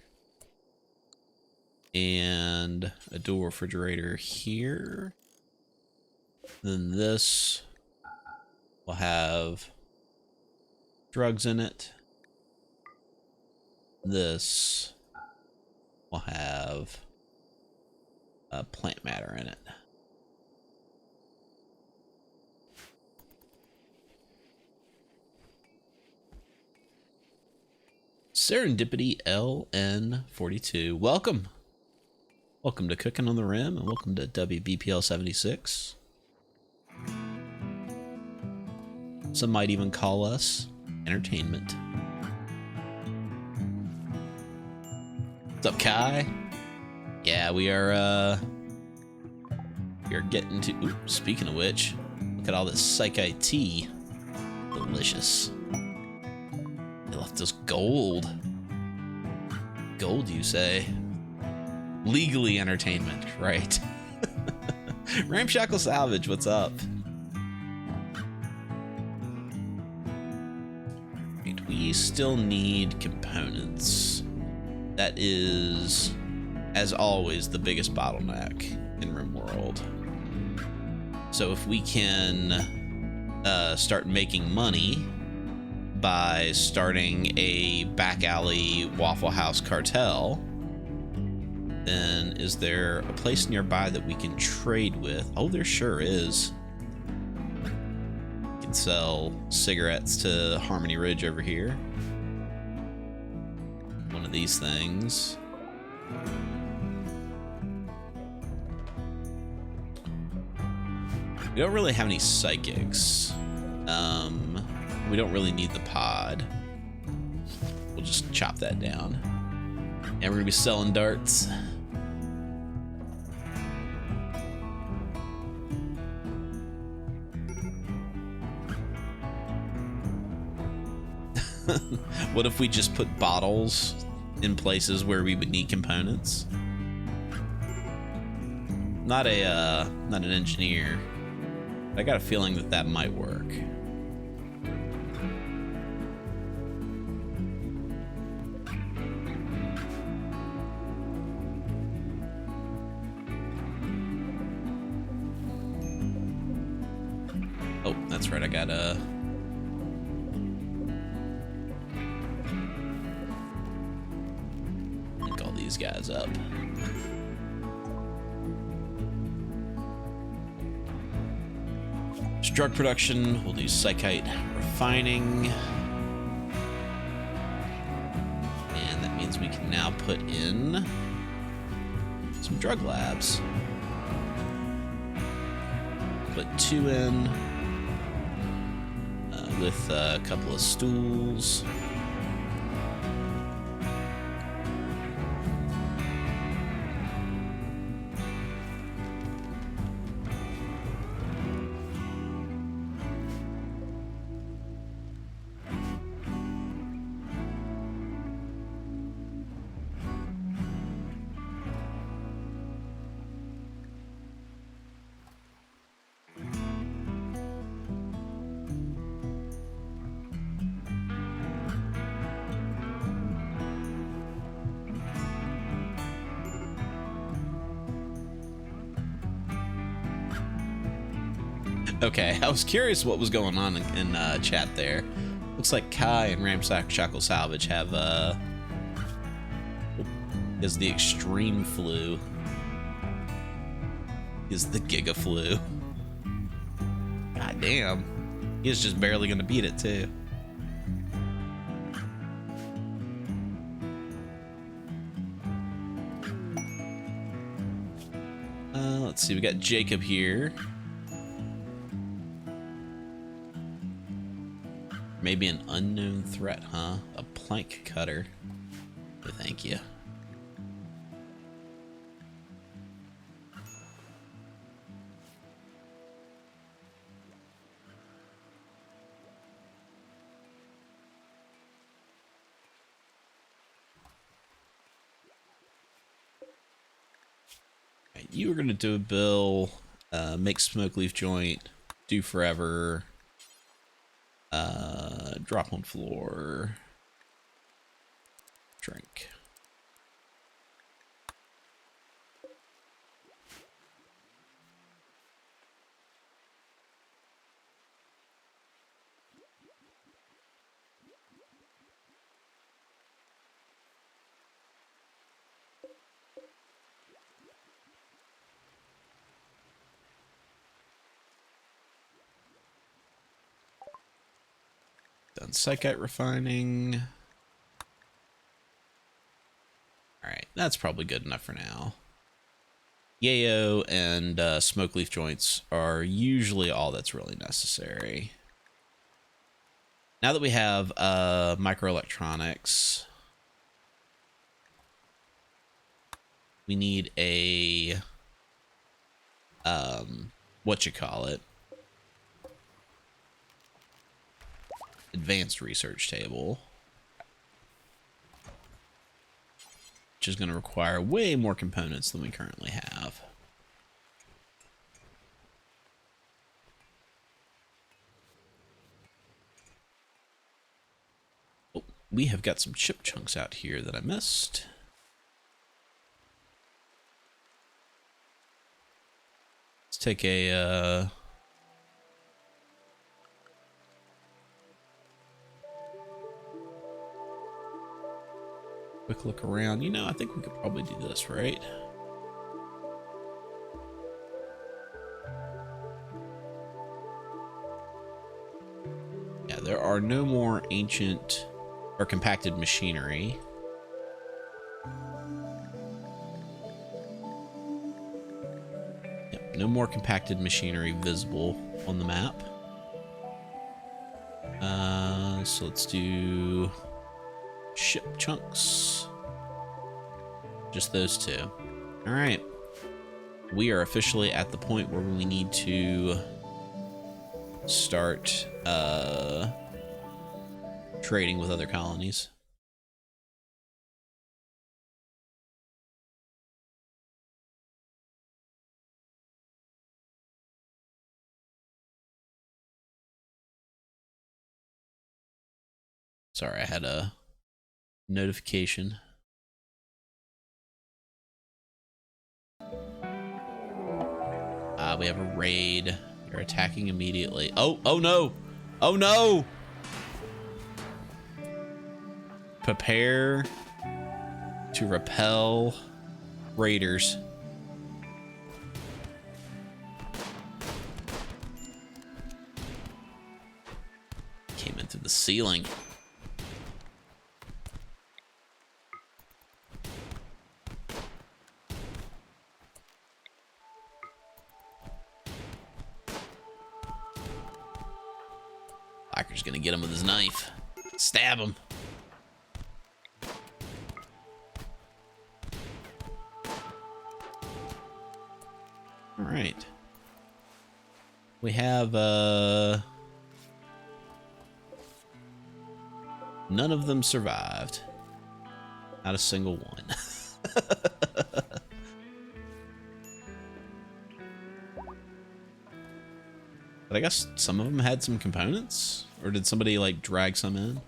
And a dual refrigerator here. Then this will have drugs in it. This will have plant matter in it. Serendipity LN42. Welcome. Welcome to Cookin on the Rim, and welcome to WBPL 76. Some might even call us entertainment. What's up, Kai? Yeah, we are getting to... Ooh, speaking of which, look at all this Psyche tea. Delicious. They left us gold. Gold, you say? Legally entertainment, right? Ramshackle Salvage, what's up? Right, we still need components. That is, as always, the biggest bottleneck in Rimworld. So if we can start making money by starting a back alley Waffle House cartel, then is there a place nearby that we can trade with? Oh, there sure is. We can sell cigarettes to Harmony Ridge over here. One of these things. We don't really have any psychics. We don't really need the pod. We'll just chop that down. And we're gonna be selling darts. What if we just put bottles in places where we would need components? Not an engineer. I got a feeling that that might work. That's right, I gotta... link all these guys up. Drug production, we'll do psychite refining. And that means we can now put in some drug labs. Put 2 in with a couple of stools. Okay, I was curious what was going on in chat there. Looks like Kai and Ramsack Shackle Salvage have is the extreme flu. Is the Giga flu. God damn. He's just barely gonna beat it too. Let's see, we got Jacob here. Maybe an unknown threat, huh? A plank cutter. Oh, thank you. Right, you were gonna do a bill, make smoke leaf joint, do forever. Drop on floor. Drink. Done psychite refining. Alright, that's probably good enough for now. Yayo and smoke leaf joints are usually all that's really necessary. Now that we have microelectronics, we need a whatchamacallit, advanced research table, which is going to require way more components than we currently have. Oh, we have got some chip chunks out here that I missed. Let's take a quick look around. You know, I think we could probably do this, right? Yeah, there are no more ancient or compacted machinery. Yep, no more compacted machinery visible on the map. So let's do ship chunks. Just those two. All right. We are officially at the point where we need to start trading with other colonies. Sorry, I had a notification. We have a raid. We They're attacking immediately. Oh, oh no! Oh no! Prepare to repel raiders. Came in through the ceiling. Blacker's gonna get him with his knife. Stab him. All right. We have none of them survived. Not a single one. But I guess some of them had some components? Or did somebody like drag some in?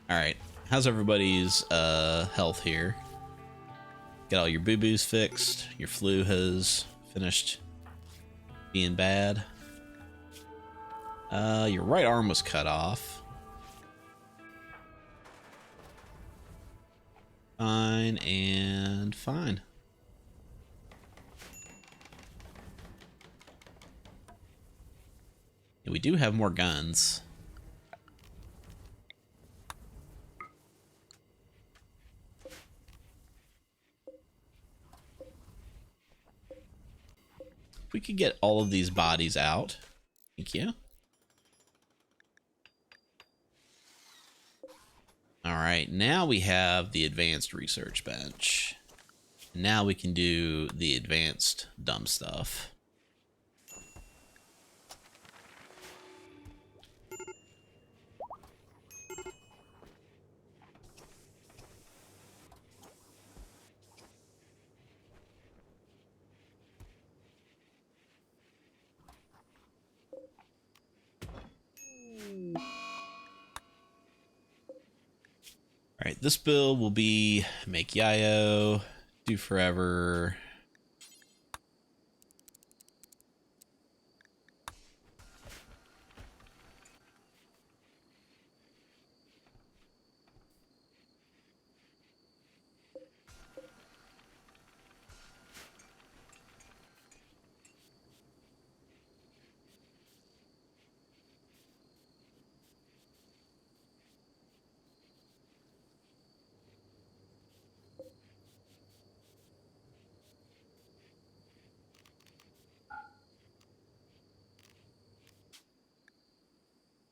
Alright, how's everybody's health here? Got all your boo-boos fixed. Your flu has finished being bad. Your right arm was cut off. Fine and fine. And we do have more guns. If we could get all of these bodies out. Thank you. All right, now we have the advanced research bench. Now we can do the advanced dumb stuff. All right, this build will be make Yayo, do forever.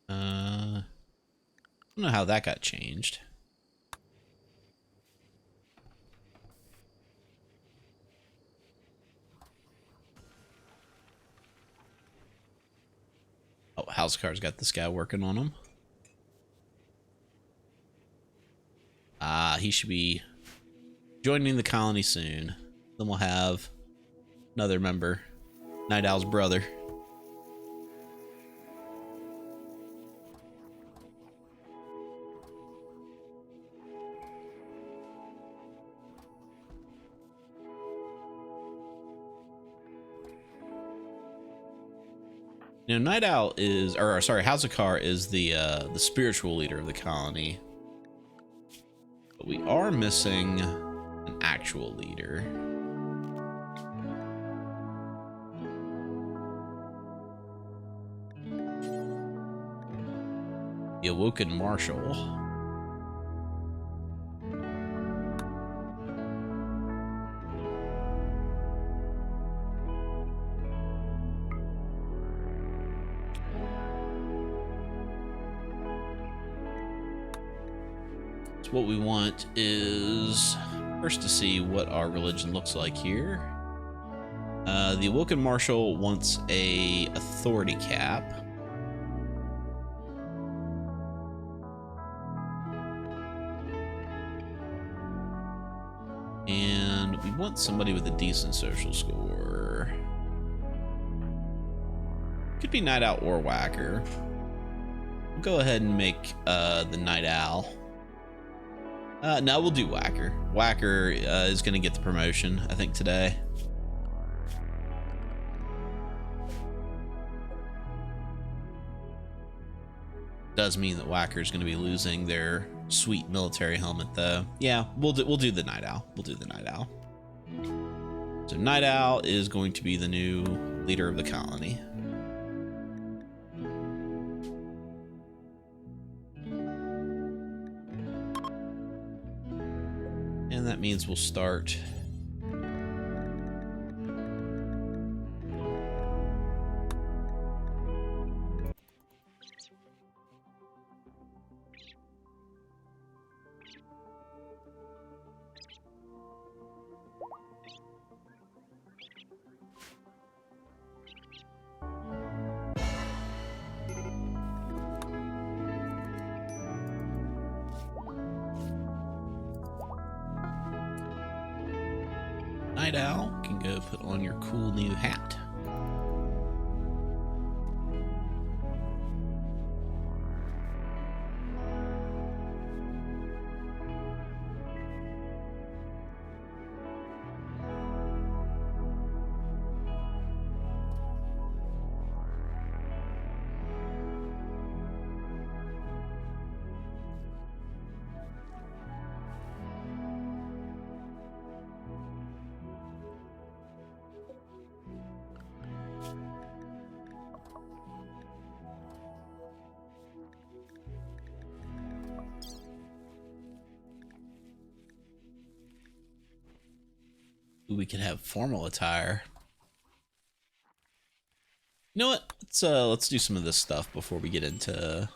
I don't know how that got changed. Oh, Housecar's got this guy working on him. He should be joining the colony soon. Then we'll have another member, Night Owl's brother. You know, Night Owl is, or sorry, Housecar is the spiritual leader of the colony. But we are missing an actual leader. The Awoken Marshal. What we want is first to see what our religion looks like here. The Awoken Marshal wants a authority cap. And we want somebody with a decent social score. Could be Night Owl or Whacker. We'll go ahead and make the Night Owl. No, we'll do Whacker. Whacker is going to get the promotion, I think, today. Does mean that Whacker is going to be losing their sweet military helmet, though. Yeah, we'll do the Night Owl. We'll do the Night Owl. So Night Owl is going to be the new leader of the colony. And that means we'll start Night Owl can go put on your cool new hat. We could have formal attire. You know what? Let's do some of this stuff before we get into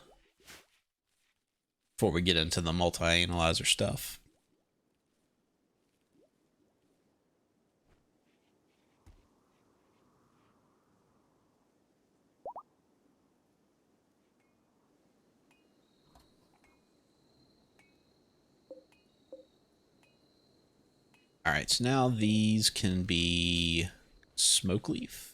the multi-analyzer stuff. All right, so now these can be smoke leaf.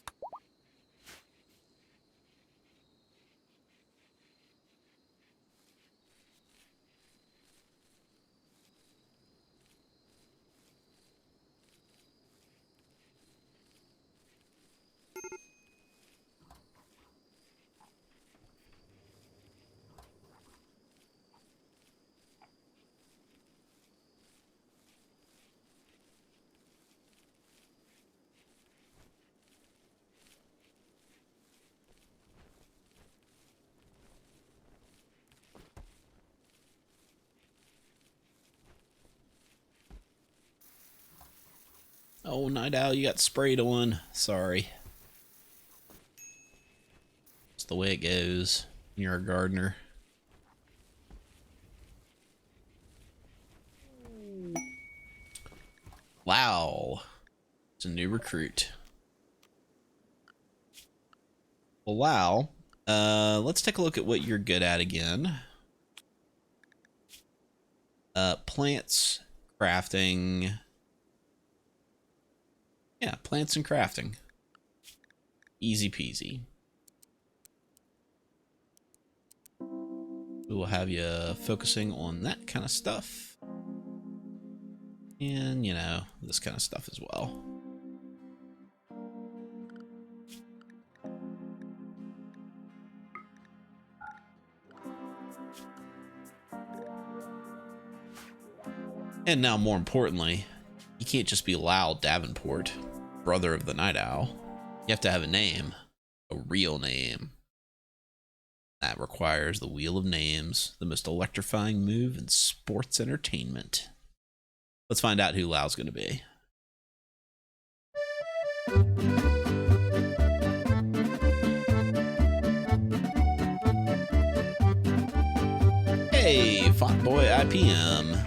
Oh, Night Owl, you got sprayed on. Sorry. It's the way it goes when you're a gardener. Wow. It's a new recruit. Well, wow. Let's take a look at what you're good at again. Plants, crafting. Yeah, plants and crafting. Easy peasy. We will have you focusing on that kind of stuff. And, you know, this kind of stuff as well. And now, more importantly, you can't just be Lyle Davenport, brother of the Night Owl. You have to have a name, a real name. That requires the Wheel of Names, the most electrifying move in sports entertainment. Let's find out who Lyle's going to be. Hey, Font Boy IPM.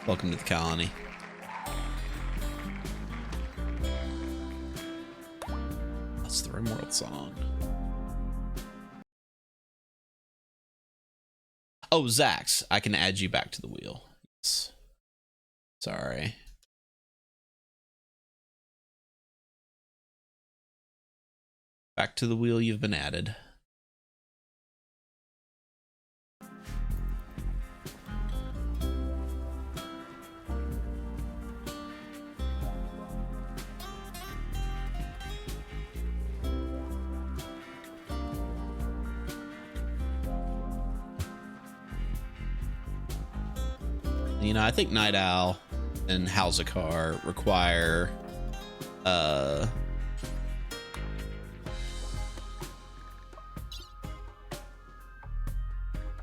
Welcome to the colony. That's the Rimworld song. Oh, Zax, I can add you back to the wheel. Yes. Sorry. Back to the wheel, you've been added. You know, I think Night Owl and Halzakar require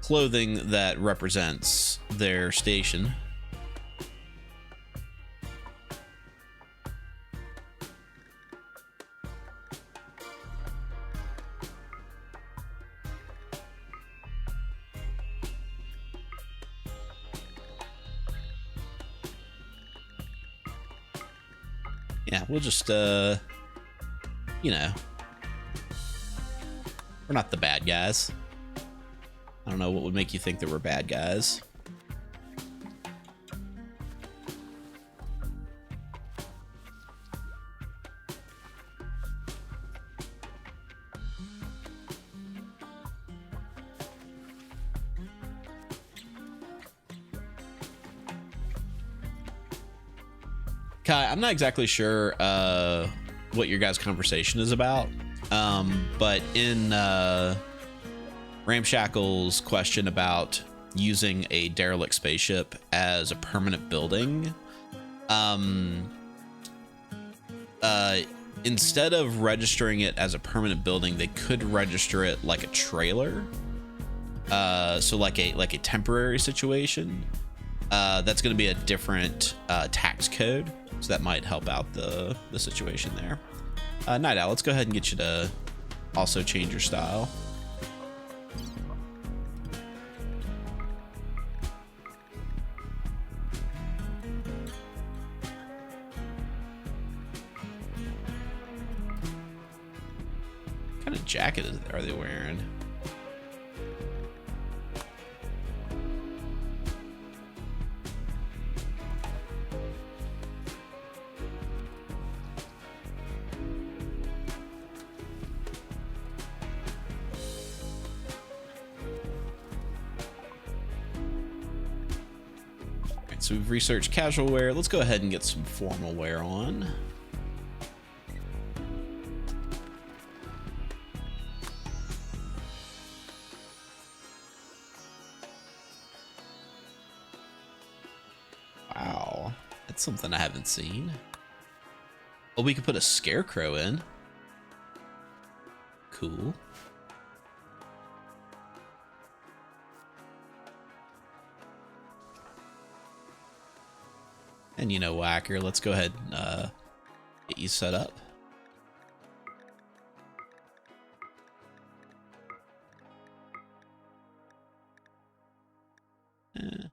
clothing that represents their station. Yeah, we'll just, you know, we're not the bad guys. I don't know what would make you think that we're bad guys. Kai, I'm not exactly sure what your guys' conversation is about, but in Ramshackle's question about using a derelict spaceship as a permanent building, instead of registering it as a permanent building, they could register it like a trailer, so like a temporary situation. That's going to be a different tax code, so that might help out the situation there. Night Owl, let's go ahead and get you to also change your style. What kind of jacket are they wearing? So we've researched casual wear. Let's go ahead and get some formal wear on. Wow, that's something I haven't seen. Oh, we could put a scarecrow in. Cool. And you know, Whacker, let's go ahead and get you set up. Nah.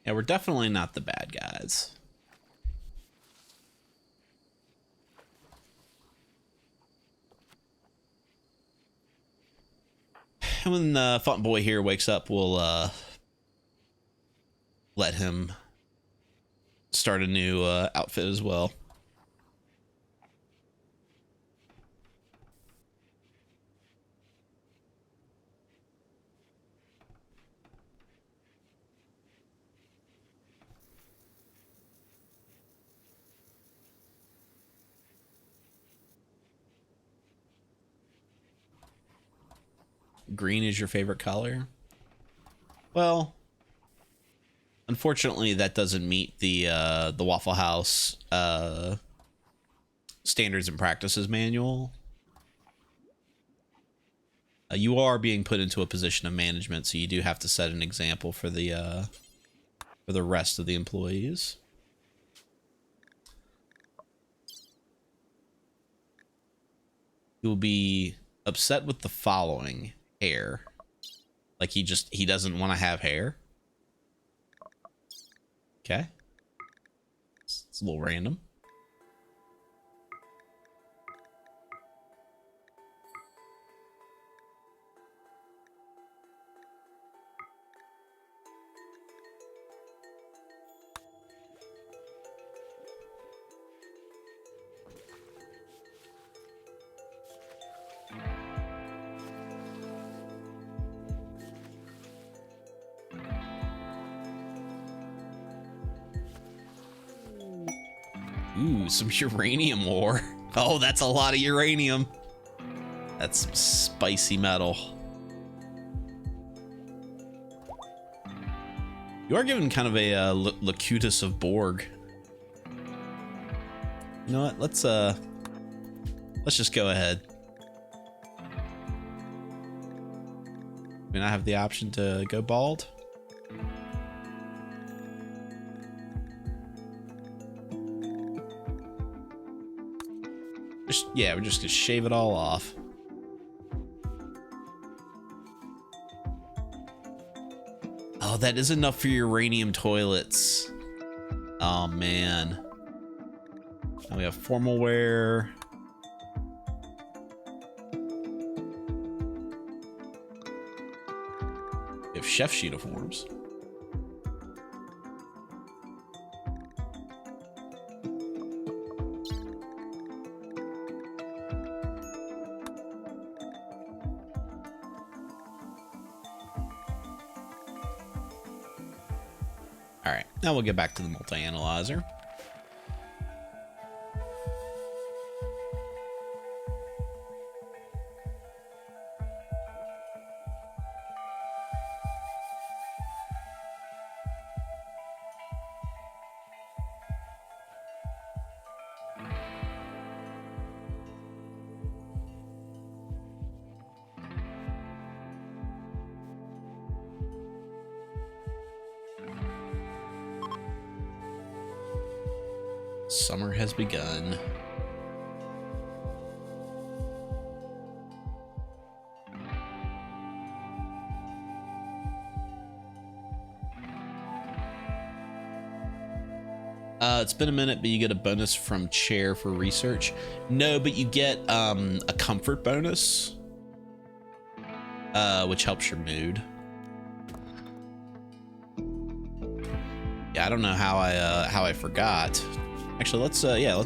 Yeah, we're definitely not the bad guys. And when Font Boy here wakes up, we'll let him start a new outfit as well. Green is your favorite color? Well, unfortunately, that doesn't meet the Waffle House standards and practices manual. You are being put into a position of management, so you do have to set an example for the rest of the employees. You'll be upset with the following: hair. Like he doesn't want to have hair. Okay. It's a little random. Ooh, some uranium ore. Oh, that's a lot of uranium. That's some spicy metal. You are given kind of a Locutus of Borg. You know what? Let's just go ahead. Do I have the option to go bald? Yeah, we're just gonna shave it all off. Oh, that is enough for uranium toilets. Oh man. Now we have formal wear. We have chef's uniforms. All right, now we'll get back to the multi-analyzer. Summer has begun. It's been a minute, but you get a bonus from chair for research. No, but you get a comfort bonus, which helps your mood. Yeah, I don't know how I forgot. Actually, let's yeah,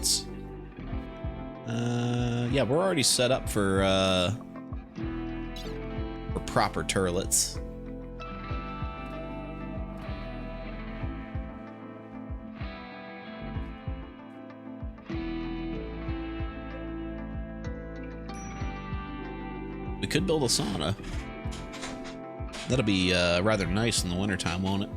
we're already set up for proper turlets. We could build a sauna. That'll be rather nice in the wintertime, won't it?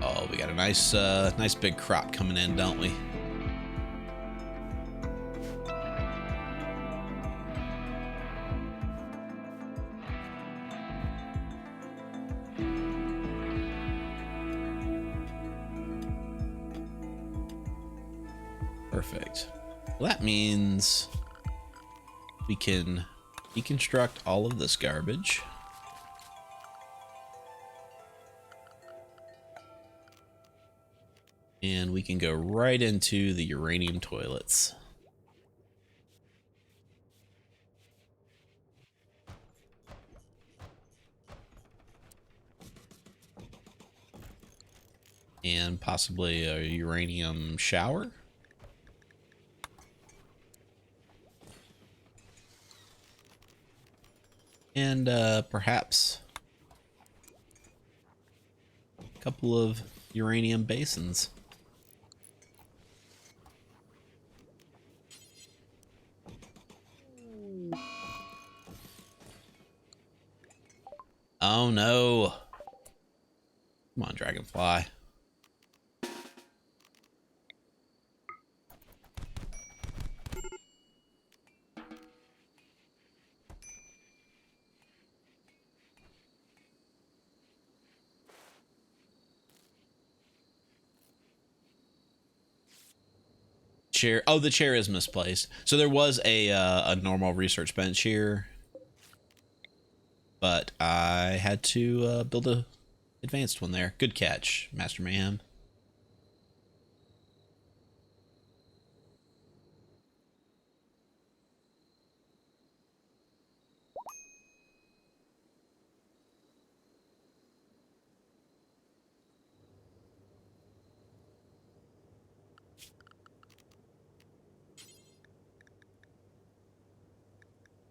Oh, we got a nice big crop coming in, don't we? Perfect. Well, that means we can deconstruct all of this garbage. And we can go right into the uranium toilets. And possibly a uranium shower. And perhaps a couple of uranium basins. Oh no. Come on, dragonfly. Chair. Oh, the chair is misplaced. So there was a normal research bench here, but I had to build a advanced one there. Good catch, Master Mayhem.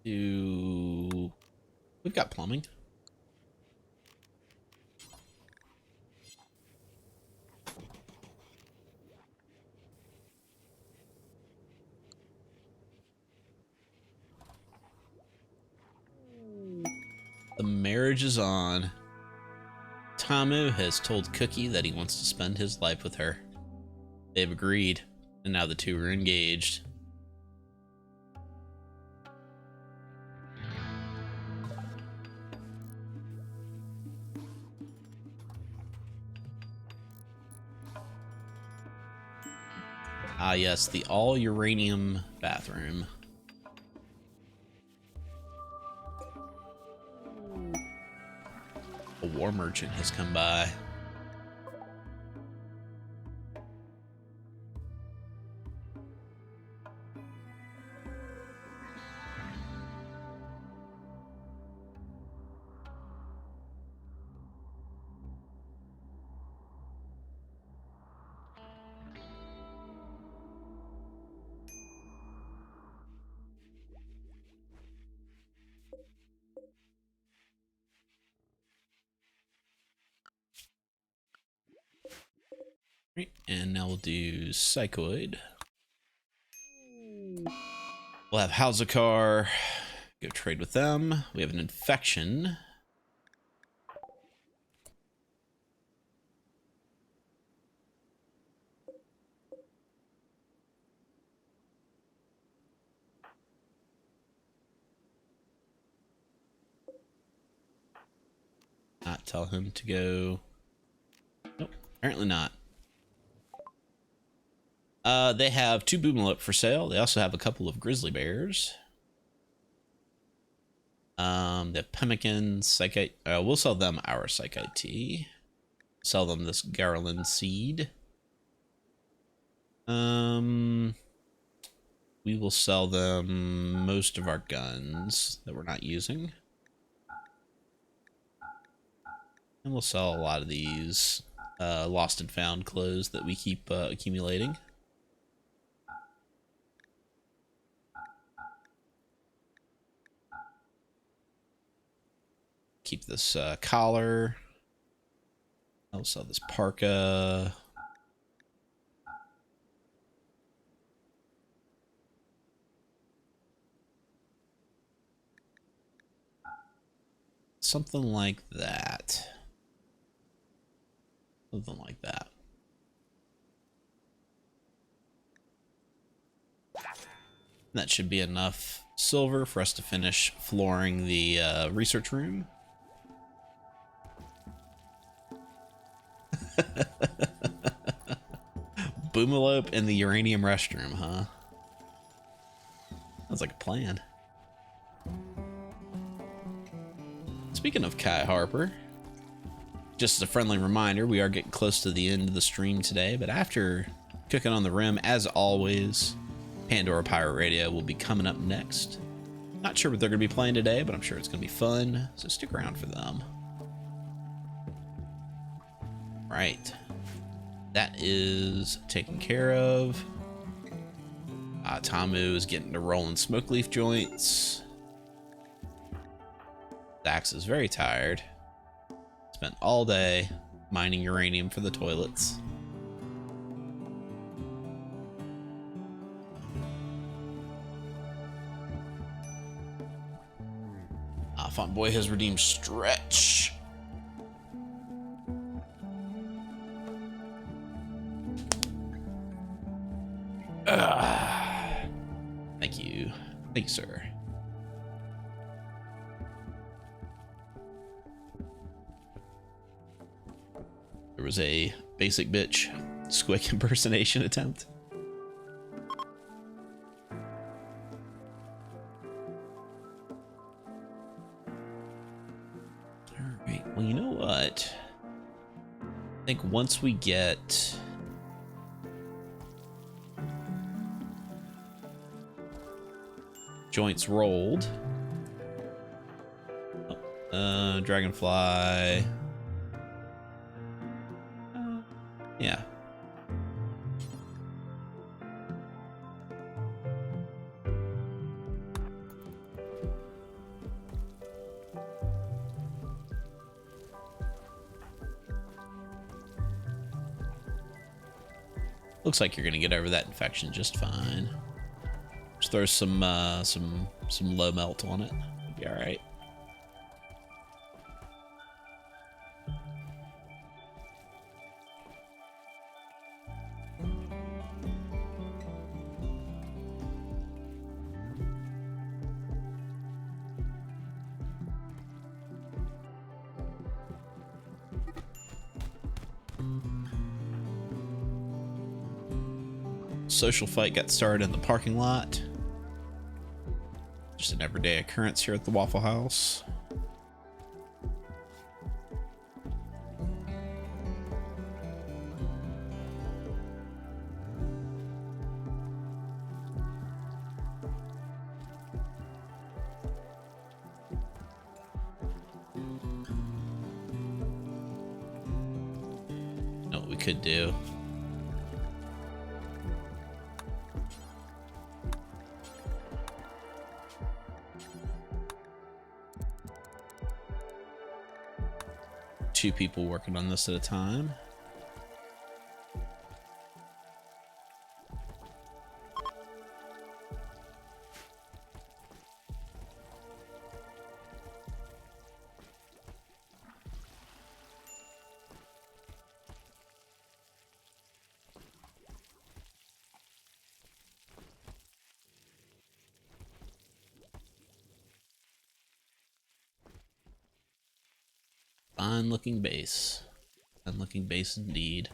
We've got plumbing. The marriage is on. Tamu has told Cookie that he wants to spend his life with her. They've agreed, and now the two are engaged. Ah, yes, the all-uranium bathroom. A war merchant has come by. Right, and now we'll do Psychoid. We'll have Hauzakar. Go trade with them. We have an infection. Not tell him to go. Nope, apparently not. They have 2 Boomalip for sale. They also have a couple of Grizzly Bears. They have Pemmican, Psychite. We'll sell them our Psychite tea. Sell them this Garland seed. We will sell them most of our guns that we're not using. And we'll sell a lot of these lost and found clothes that we keep accumulating. Keep this collar. I'll sell this parka. Something like that. Something like that. That should be enough silver for us to finish flooring the research room. Boomalope in the uranium restroom, huh? Sounds like a plan. Speaking of Kai Harper, just as a friendly reminder, we are getting close to the end of the stream today, but after Cooking on the Rim, as always, Pandora Pirate Radio will be coming up next. Not sure what they're going to be playing today, but I'm sure it's going to be fun, so stick around for them. Right. That is taken care of. Tamu is getting to rolling smoke leaf joints. Dax is very tired. Spent all day mining uranium for the toilets. Font Boy has redeemed Stretch. Thank you. Thank you, sir. There was a basic bitch Squick impersonation attempt. Alright, well, you know what? I think once we get joints rolled. Dragonfly. Yeah. Looks like you're gonna get over that infection just fine. Just throw some low melt on it. It'll be all right. Social fight got started in the parking lot. Just an everyday occurrence here at the Waffle House. Know what we could do? Two people working on this at a time. Fine looking base. Fine looking base indeed.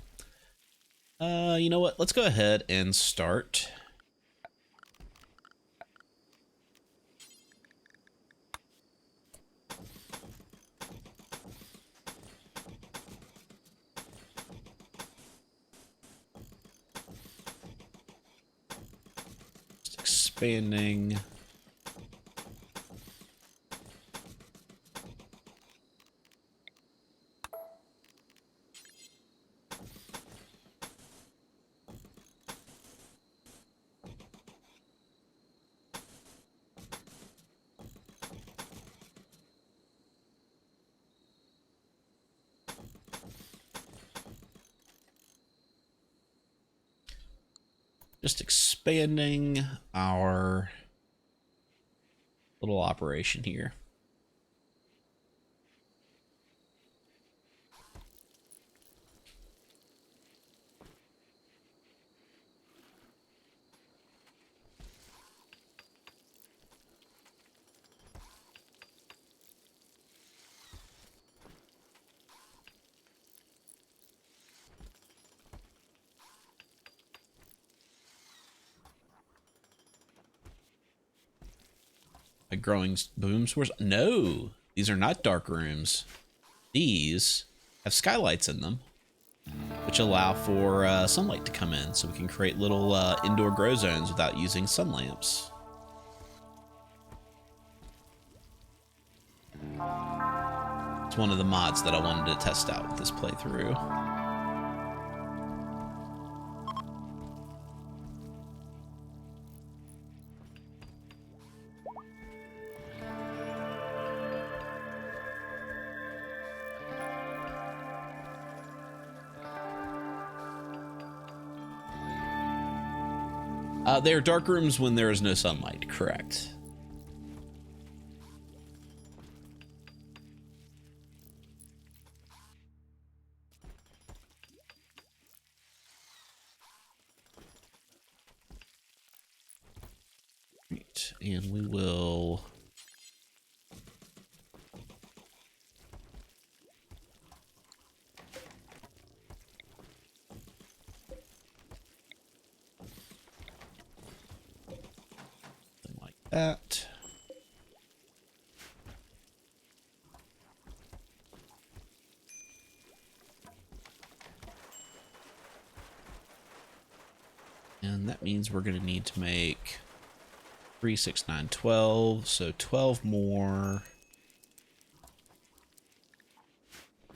You know what? Let's go ahead and start. Just expanding. Just expanding our little operation here. A growing boom source? No, these are not dark rooms. These have skylights in them, which allow for sunlight to come in, so we can create little indoor grow zones without using sun lamps. It's one of the mods that I wanted to test out with this playthrough. They are dark rooms when there is no sunlight, correct. Right, and we will... that. And that means we're going to need to make 3, 6, 9, 12. So 12 more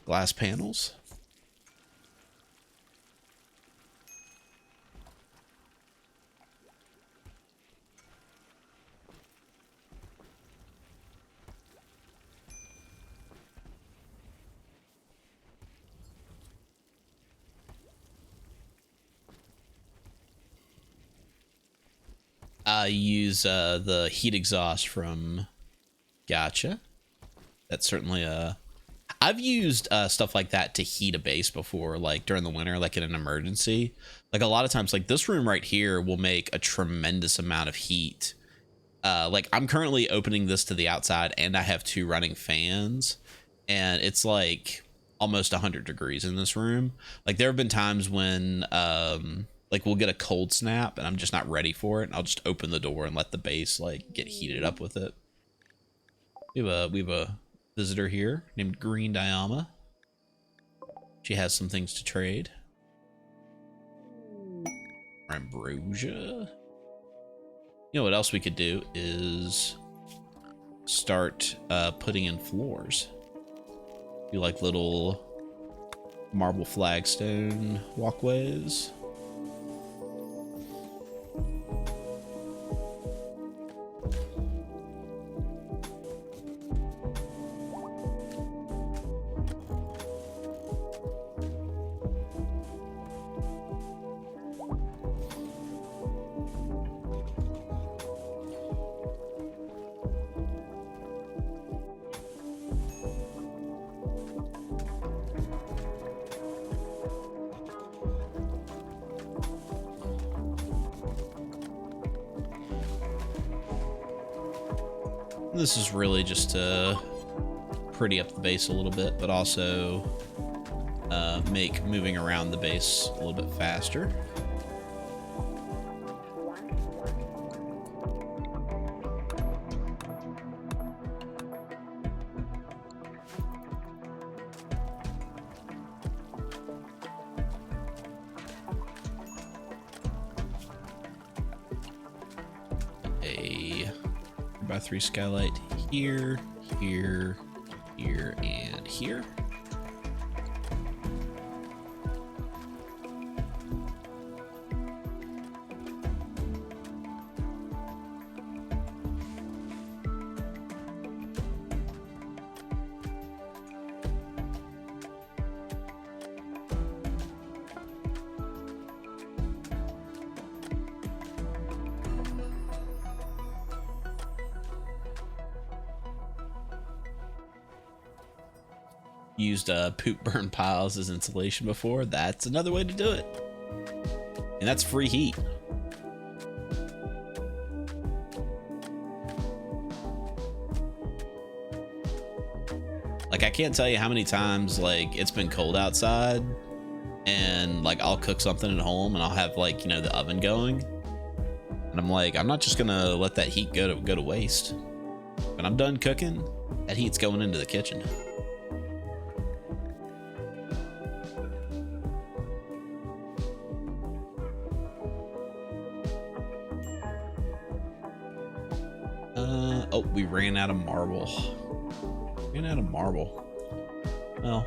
glass panels. I use the heat exhaust from. Gotcha. That's certainly I've used stuff like that to heat a base before, like during the winter, like in an emergency. Like a lot of times, like this room right here will make a tremendous amount of heat. Like I'm currently opening this to the outside, and I have 2 running fans, and it's like almost 100 degrees in this room. Like there have been times when like we'll get a cold snap, and I'm just not ready for it, and I'll just open the door and let the base like get heated up with it. We have a visitor here named Green Diama. She has some things to trade. Ambrosia. You know what else we could do is start putting in floors. Do like little marble flagstone walkways. This is really just to pretty up the base a little bit, but also make moving around the base a little bit faster. A 3x3 skylight here, here, here, and here. Used poop burn piles as insulation before. That's another way to do it, and that's free heat. Like I can't tell you how many times like it's been cold outside and like I'll cook something at home and I'll have like, you know, the oven going, and I'm like, I'm not just gonna let that heat go to waste. When I'm done cooking, that heat's going into the kitchen. Oh, we ran out of marble. Ran out of marble. Well.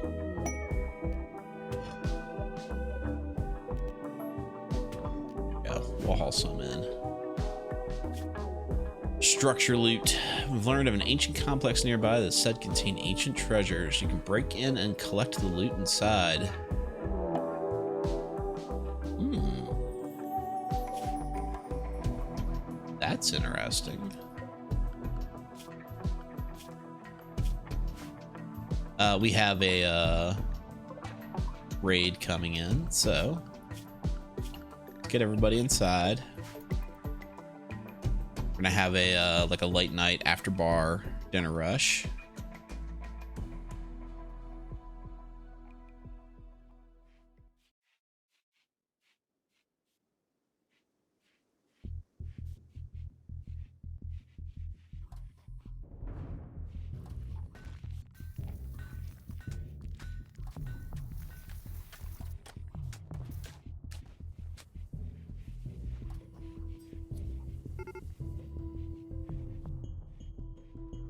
Yeah, we'll haul some in. Structure loot. We've learned of an ancient complex nearby that said contained ancient treasures. You can break in and collect the loot inside. That's interesting. We have a raid coming in, so let's get everybody inside. We're gonna have a like a late night after bar dinner rush.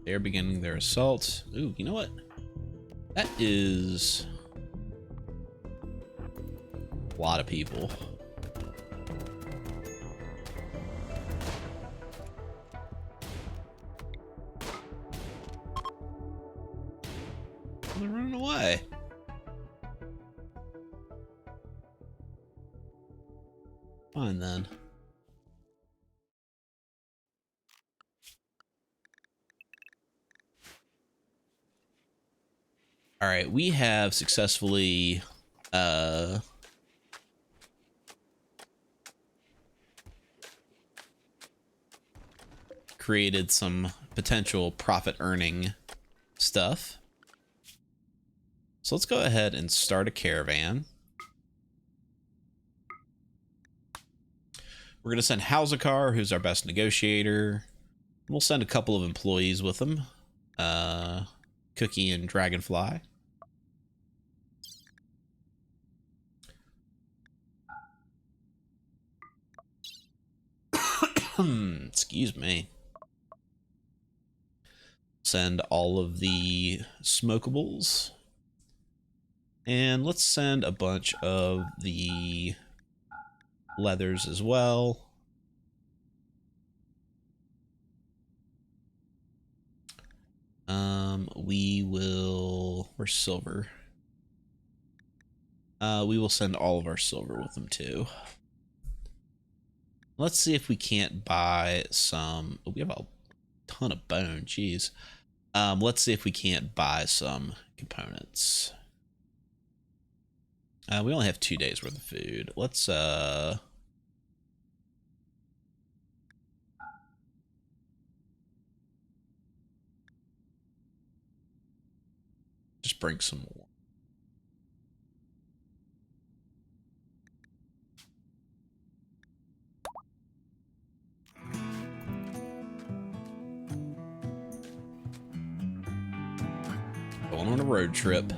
They're beginning their assault. Ooh, you know what? That is a lot of people. They're running away. Fine then. All right, we have successfully created some potential profit earning stuff. So let's go ahead and start a caravan. We're going to send Hauzakar, who's our best negotiator. We'll send a couple of employees with him. Cookie and Dragonfly. Excuse me. Send all of the smokables. And let's send a bunch of the leathers as well. We will... Where's silver? We will send all of our silver with them too. Let's see if we can't buy some... Oh, we have a ton of bone, jeez. Let's see if we can't buy some components. We only have 2 days worth of food. Let's just bring some more. Going on a road trip.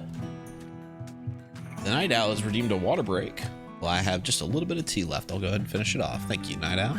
The Night Owl has redeemed a water break. Well, I have just a little bit of tea left. I'll go ahead and finish it off. Thank you, Night Owl.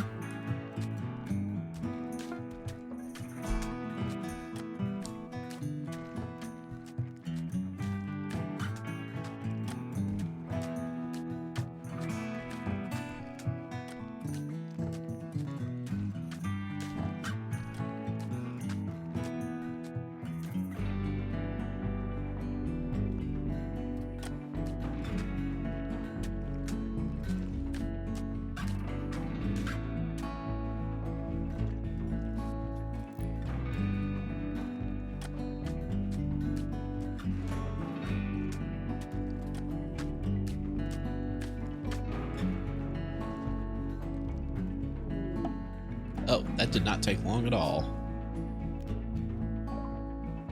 Oh, that did not take long at all.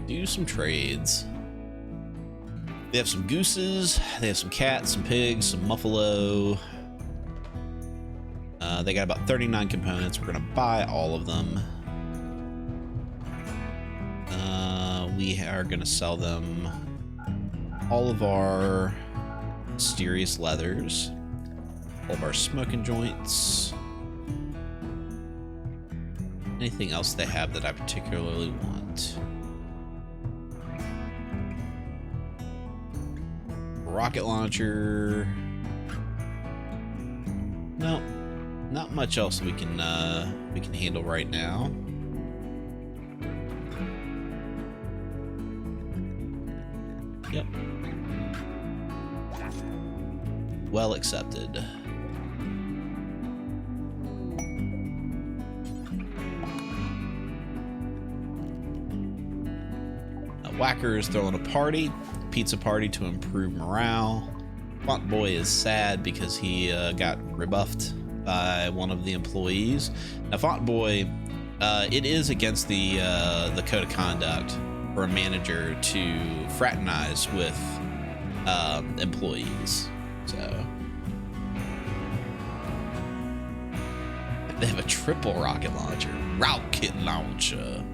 Do some trades. They have some gooses, they have some cats, some pigs, some muffalo. They got about 39 components. We're gonna buy all of them. We are gonna sell them all of our mysterious leathers, all of our smoking joints. Anything else they have that I particularly want? Rocket launcher. No, not much else we can handle right now. Yep. Well accepted. Whacker is throwing a party, pizza party to improve morale. Font Boy is sad because he got rebuffed by one of the employees. Now, Font Boy, it is against the code of conduct for a manager to fraternize with employees. So they have a triple rocket launcher. Rocket launcher.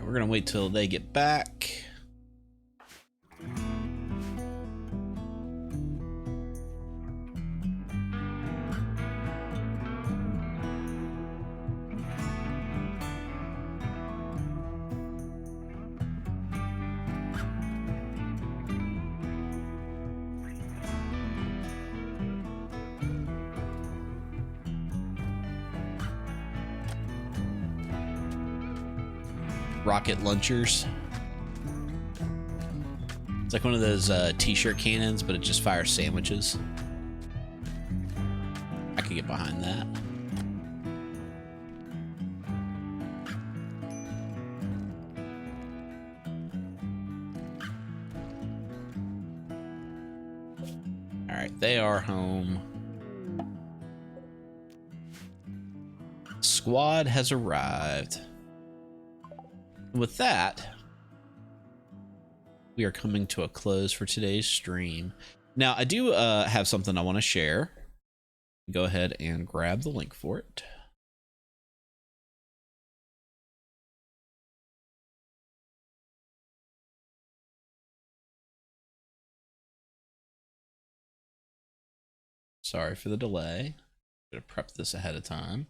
We're gonna wait till they get back. rocket launchers. It's like one of those t-shirt cannons, but it just fires sandwiches. I could get behind that. All right, they are home. Squad has arrived. With that, we are coming to a close for today's stream. Now, I do have something I want to share. Go ahead and grab the link for it. Sorry for the delay. I'm going to prep this ahead of time.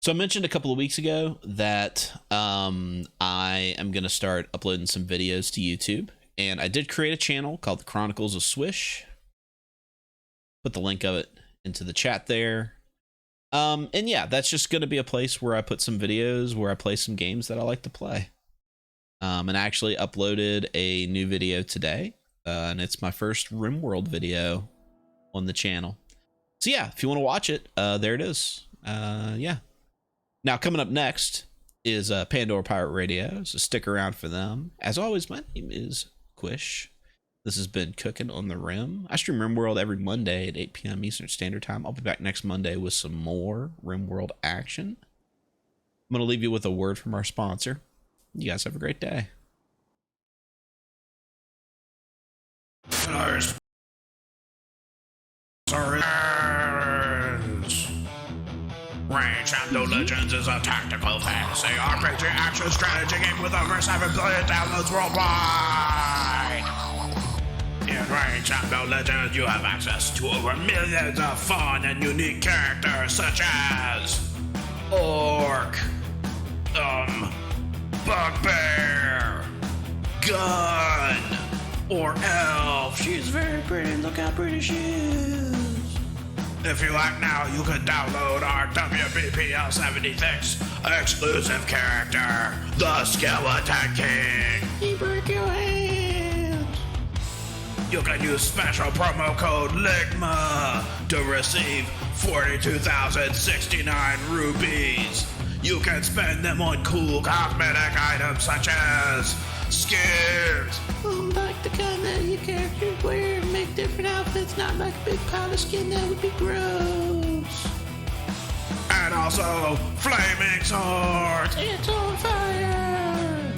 So I mentioned a couple of weeks ago that I am going to start uploading some videos to YouTube. And I did create a channel called The Chronicles of Swish. Put the link of it into the chat there. And yeah, that's just going to be a place where I put some videos where I play some games that I like to play. And I actually uploaded a new video today. And it's my first Rimworld video on the channel. So yeah, if you want to watch it, there it is. Yeah. Now, coming up next is Pandora Pirate Radio, so stick around for them. As always, my name is Quish. This has been Cookin on the Rim. I stream Rimworld every Monday at 8 p.m. Eastern Standard Time. I'll be back next Monday with some more Rimworld action. I'm going to leave you with a word from our sponsor. You guys have a great day. Range and Legends is a tactical fantasy RPG action strategy game with over 7 billion downloads worldwide. In Range and Legends, you have access to over millions of fun and unique characters such as Orc, Bugbear, Gun, or Elf. She's very pretty, look how pretty she is. If you like now, you can download our WBPL 76 exclusive character, the Skeleton King. He broke your hands. You can use special promo code LIGMA to receive 42,069 rubies. You can spend them on cool cosmetic items such as skins. Like the kind that your characters wear and make different outfits, not like a big pile of skin, that would be gross. And also flaming swords. It's on fire.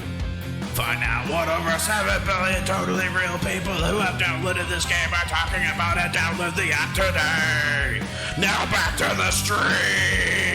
Find out what over 7 billion totally real people who have downloaded this game are talking about and download the app today. Now back to the stream.